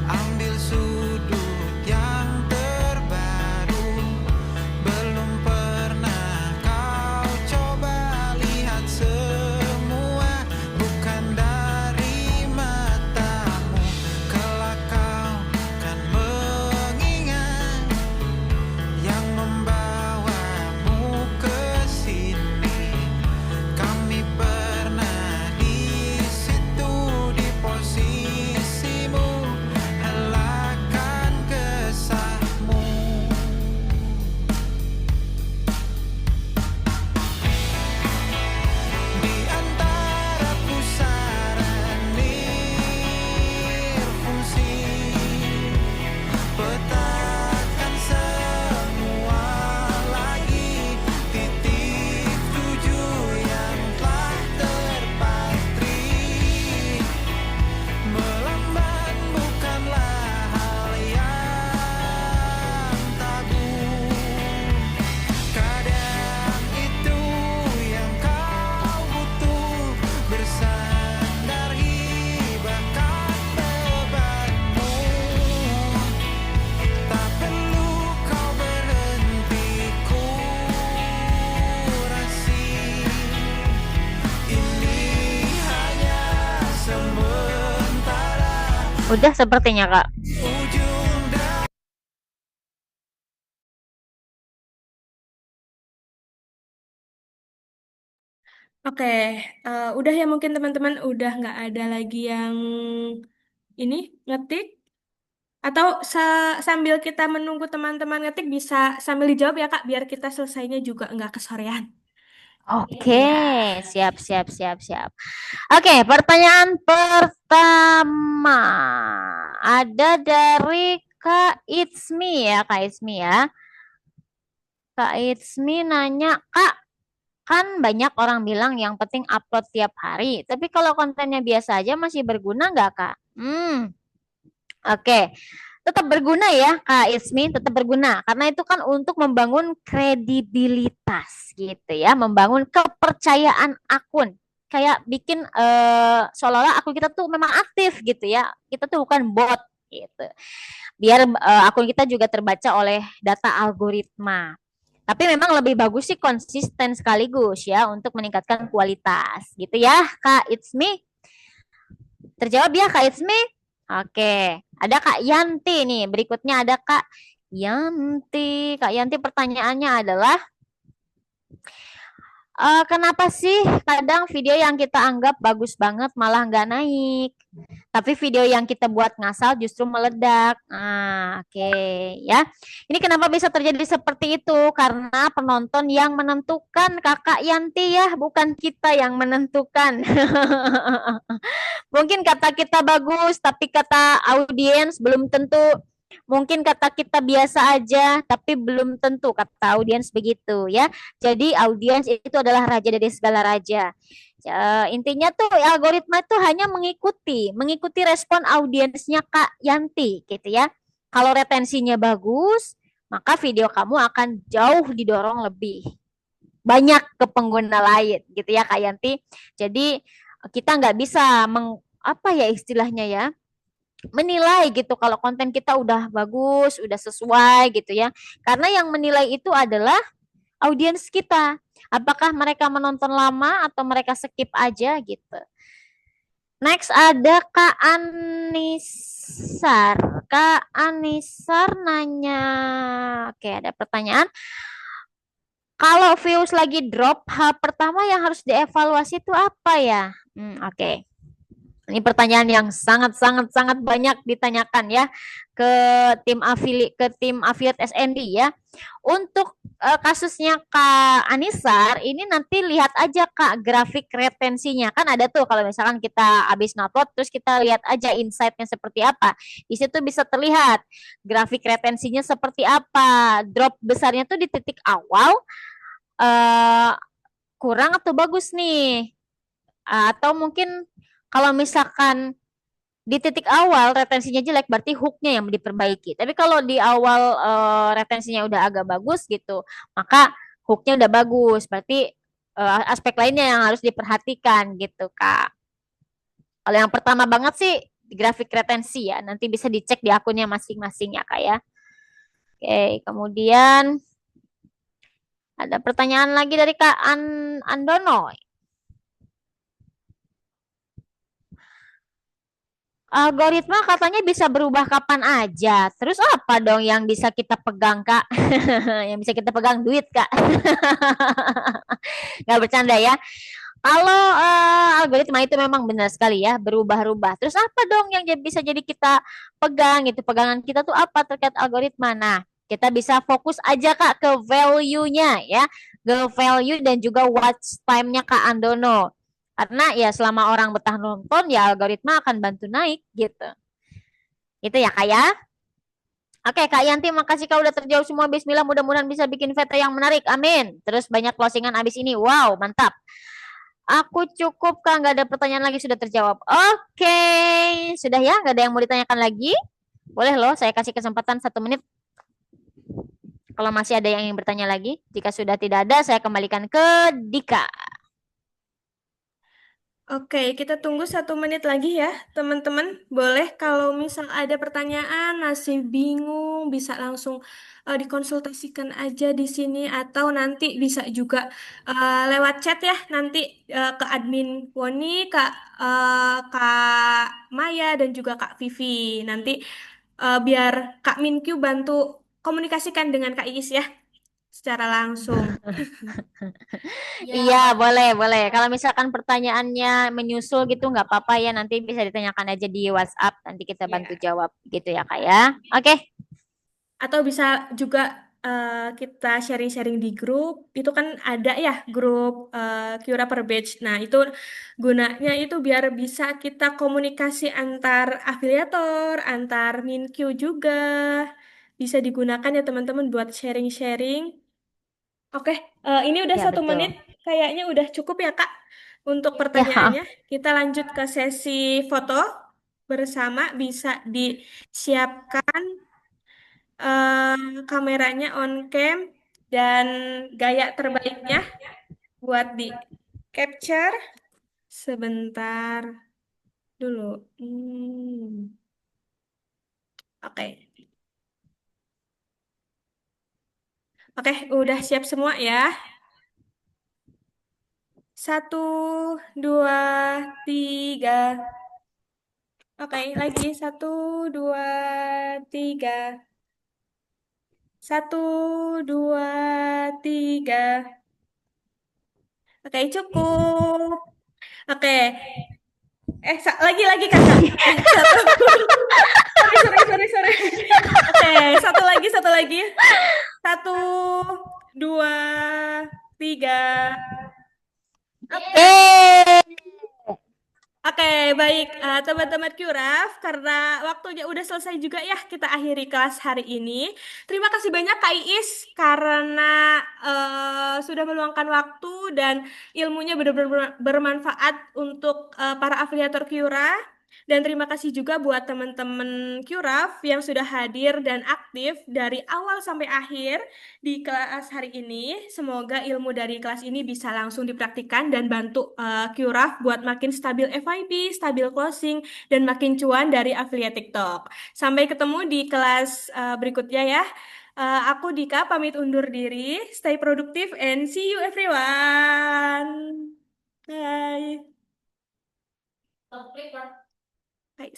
ambil sudut yang terbaru. Belum pernah kau coba lihat semua, bukan dari matamu. Kelak kau kan mengingat yang membawamu ke sini. Kami pernah di situ, di posisimu. Helakan kesahmu. Di antara pusaran fungsi, petakan semua lagi titik tujuh yang telah terpatri. Melamban bukanlah hal yang tabu. Kadang itu yang kau butuh, bersandar hibahkan bebanmu. Tak perlu kau berhenti kurasi. Ini hanya sementara, Udah sepertinya, Kak. ujung dari Oke, udah ya mungkin teman-teman udah nggak ada lagi yang ini ngetik atau sambil kita menunggu teman-teman ngetik bisa sambil dijawab ya Kak biar kita selesainya juga nggak kesorean. Oke, Ya. siap, siap, siap, siap. Oke, pertanyaan pertama ada dari Kak Itsmi ya, Kak Itsmi ya. Kak Itsmi nanya, Kak, kan banyak orang bilang yang penting upload tiap hari. Tapi kalau kontennya biasa aja masih berguna nggak, Kak? Oke. Tetap berguna ya, Kak Ismi, tetap berguna. Karena itu kan untuk membangun kredibilitas gitu ya, membangun kepercayaan akun. Kayak bikin seolah-olah akun kita tuh memang aktif gitu ya. Kita tuh bukan bot gitu. Biar akun kita juga terbaca oleh data algoritma. Tapi memang lebih bagus sih konsisten sekaligus ya untuk meningkatkan kualitas gitu ya, Kak Ismi. Terjawab ya Kak Ismi? Oke, ada Kak Yanti nih. Berikutnya ada Kak Yanti. Kak Yanti pertanyaannya adalah, kenapa sih kadang video yang kita anggap bagus banget malah nggak naik? Tapi video yang kita buat ngasal justru meledak. Oke ya. Ini kenapa bisa terjadi seperti itu? Karena penonton yang menentukan Kakak Yanti ya, bukan kita yang menentukan. Mungkin kata kita bagus, tapi kata audiens belum tentu. Mungkin kata kita biasa aja, tapi belum tentu kata audiens begitu ya. Jadi audiens itu adalah raja dari segala raja. Intinya tuh algoritma itu hanya mengikuti respon audiensnya Kak Yanti gitu ya. Kalau retensinya bagus, maka video kamu akan jauh didorong lebih banyak ke pengguna lain gitu ya Kak Yanti. Jadi kita nggak bisa apa ya istilahnya ya, menilai gitu kalau konten kita udah bagus, udah sesuai gitu ya. Karena yang menilai itu adalah audiens kita. Apakah mereka menonton lama atau mereka skip aja gitu. Next ada Kak Anisar. Kak Anisar nanya, oke ada pertanyaan. Kalau views lagi drop, hal pertama yang harus dievaluasi itu apa ya? Oke. Ini pertanyaan yang sangat banyak ditanyakan ya ke tim affiliate SND ya. Untuk kasusnya Kak Anisar, ini nanti lihat aja Kak grafik retensinya. Kan ada tuh kalau misalkan kita habis ngupload terus kita lihat aja insight-nya seperti apa. Di situ bisa terlihat grafik retensinya seperti apa. Drop besarnya tuh di titik awal kurang atau bagus nih. Atau mungkin kalau misalkan di titik awal retensinya jelek berarti hooknya yang diperbaiki. Tapi kalau di awal retensinya udah agak bagus gitu, maka hooknya udah bagus. Berarti aspek lainnya yang harus diperhatikan gitu Kak. Kalau yang pertama banget sih grafik retensi ya, nanti bisa dicek di akunnya masing-masing ya Kak ya. Oke, kemudian ada pertanyaan lagi dari Kak Andono. Algoritma katanya bisa berubah kapan aja. Terus apa dong yang bisa kita pegang, Kak? Yang bisa kita pegang duit, Kak. Nggak bercanda ya. Kalau algoritma itu memang benar sekali ya, berubah-ubah. Terus apa dong yang bisa jadi kita pegang itu? Pegangan kita tuh apa terkait algoritma? Nah, kita bisa fokus aja Kak ke value-nya ya. Ke value dan juga watch time-nya Kak Andono. Karena ya selama orang betah nonton ya algoritma akan bantu naik gitu. Itu ya Kak ya. Oke Kak Yanti, makasih Kak udah terjawab semua. Bismillah, mudah-mudahan bisa bikin VT yang menarik. Amin. Terus banyak closingan abis ini. Wow, mantap. Aku cukup Kak, nggak ada pertanyaan lagi sudah terjawab. Oke, sudah ya, nggak ada yang mau ditanyakan lagi. Boleh loh, saya kasih kesempatan 1 menit. Kalau masih ada yang ingin bertanya lagi. Jika sudah tidak ada, saya kembalikan ke Dika. Oke, kita tunggu 1 menit lagi ya, teman-teman. Boleh kalau misal ada pertanyaan, masih bingung, bisa langsung dikonsultasikan aja di sini atau nanti bisa juga lewat chat ya, nanti ke admin Woni, Kak Maya dan juga Kak Vivi. Nanti biar Kak Minkyu bantu komunikasikan dengan Kak Iis ya. secara langsung. Iya, boleh, boleh. Kalau misalkan pertanyaannya menyusul gitu nggak apa-apa ya, nanti bisa ditanyakan aja di WhatsApp, nanti kita bantu Ya. jawab gitu ya Kak ya. Oke. Atau bisa juga kita sharing-sharing di grup. Itu kan ada ya grup Cura per batch. Nah, itu gunanya itu biar bisa kita komunikasi antar afiliator, antar MinQ juga. Bisa digunakan ya teman-teman buat sharing-sharing. Oke, ini udah Ya, 1 menit. betul. Kayaknya udah cukup ya, Kak, untuk Ya, pertanyaannya. Kita lanjut ke sesi foto bersama. Bisa disiapkan kameranya on cam dan gaya terbaiknya buat di capture sebentar dulu. Oke. Oke, udah siap semua ya. 1, 2, 3. Oke, lagi 1, 2, 3. 1, 2, 3. Oke, cukup. Oke, lagi kakak. Satu. Sorry. Oke, satu lagi. 1, 2, 3. Oke. Yeay. Oke, baik teman-teman Qraf, karena waktunya udah selesai juga ya, kita akhiri kelas hari ini. Terima kasih banyak Kak Iis karena sudah meluangkan waktu dan ilmunya benar-benar bermanfaat untuk para afiliator Qra. Dan terima kasih juga buat teman-teman Qraf yang sudah hadir dan aktif dari awal sampai akhir di kelas hari ini. Semoga ilmu dari kelas ini bisa langsung dipraktikkan dan bantu QRAF buat makin stabil FYP, stabil closing, dan makin cuan dari affiliate TikTok. Sampai ketemu di kelas berikutnya ya. Aku Dika pamit undur diri. Stay produktif and see you everyone. Bye. Bye.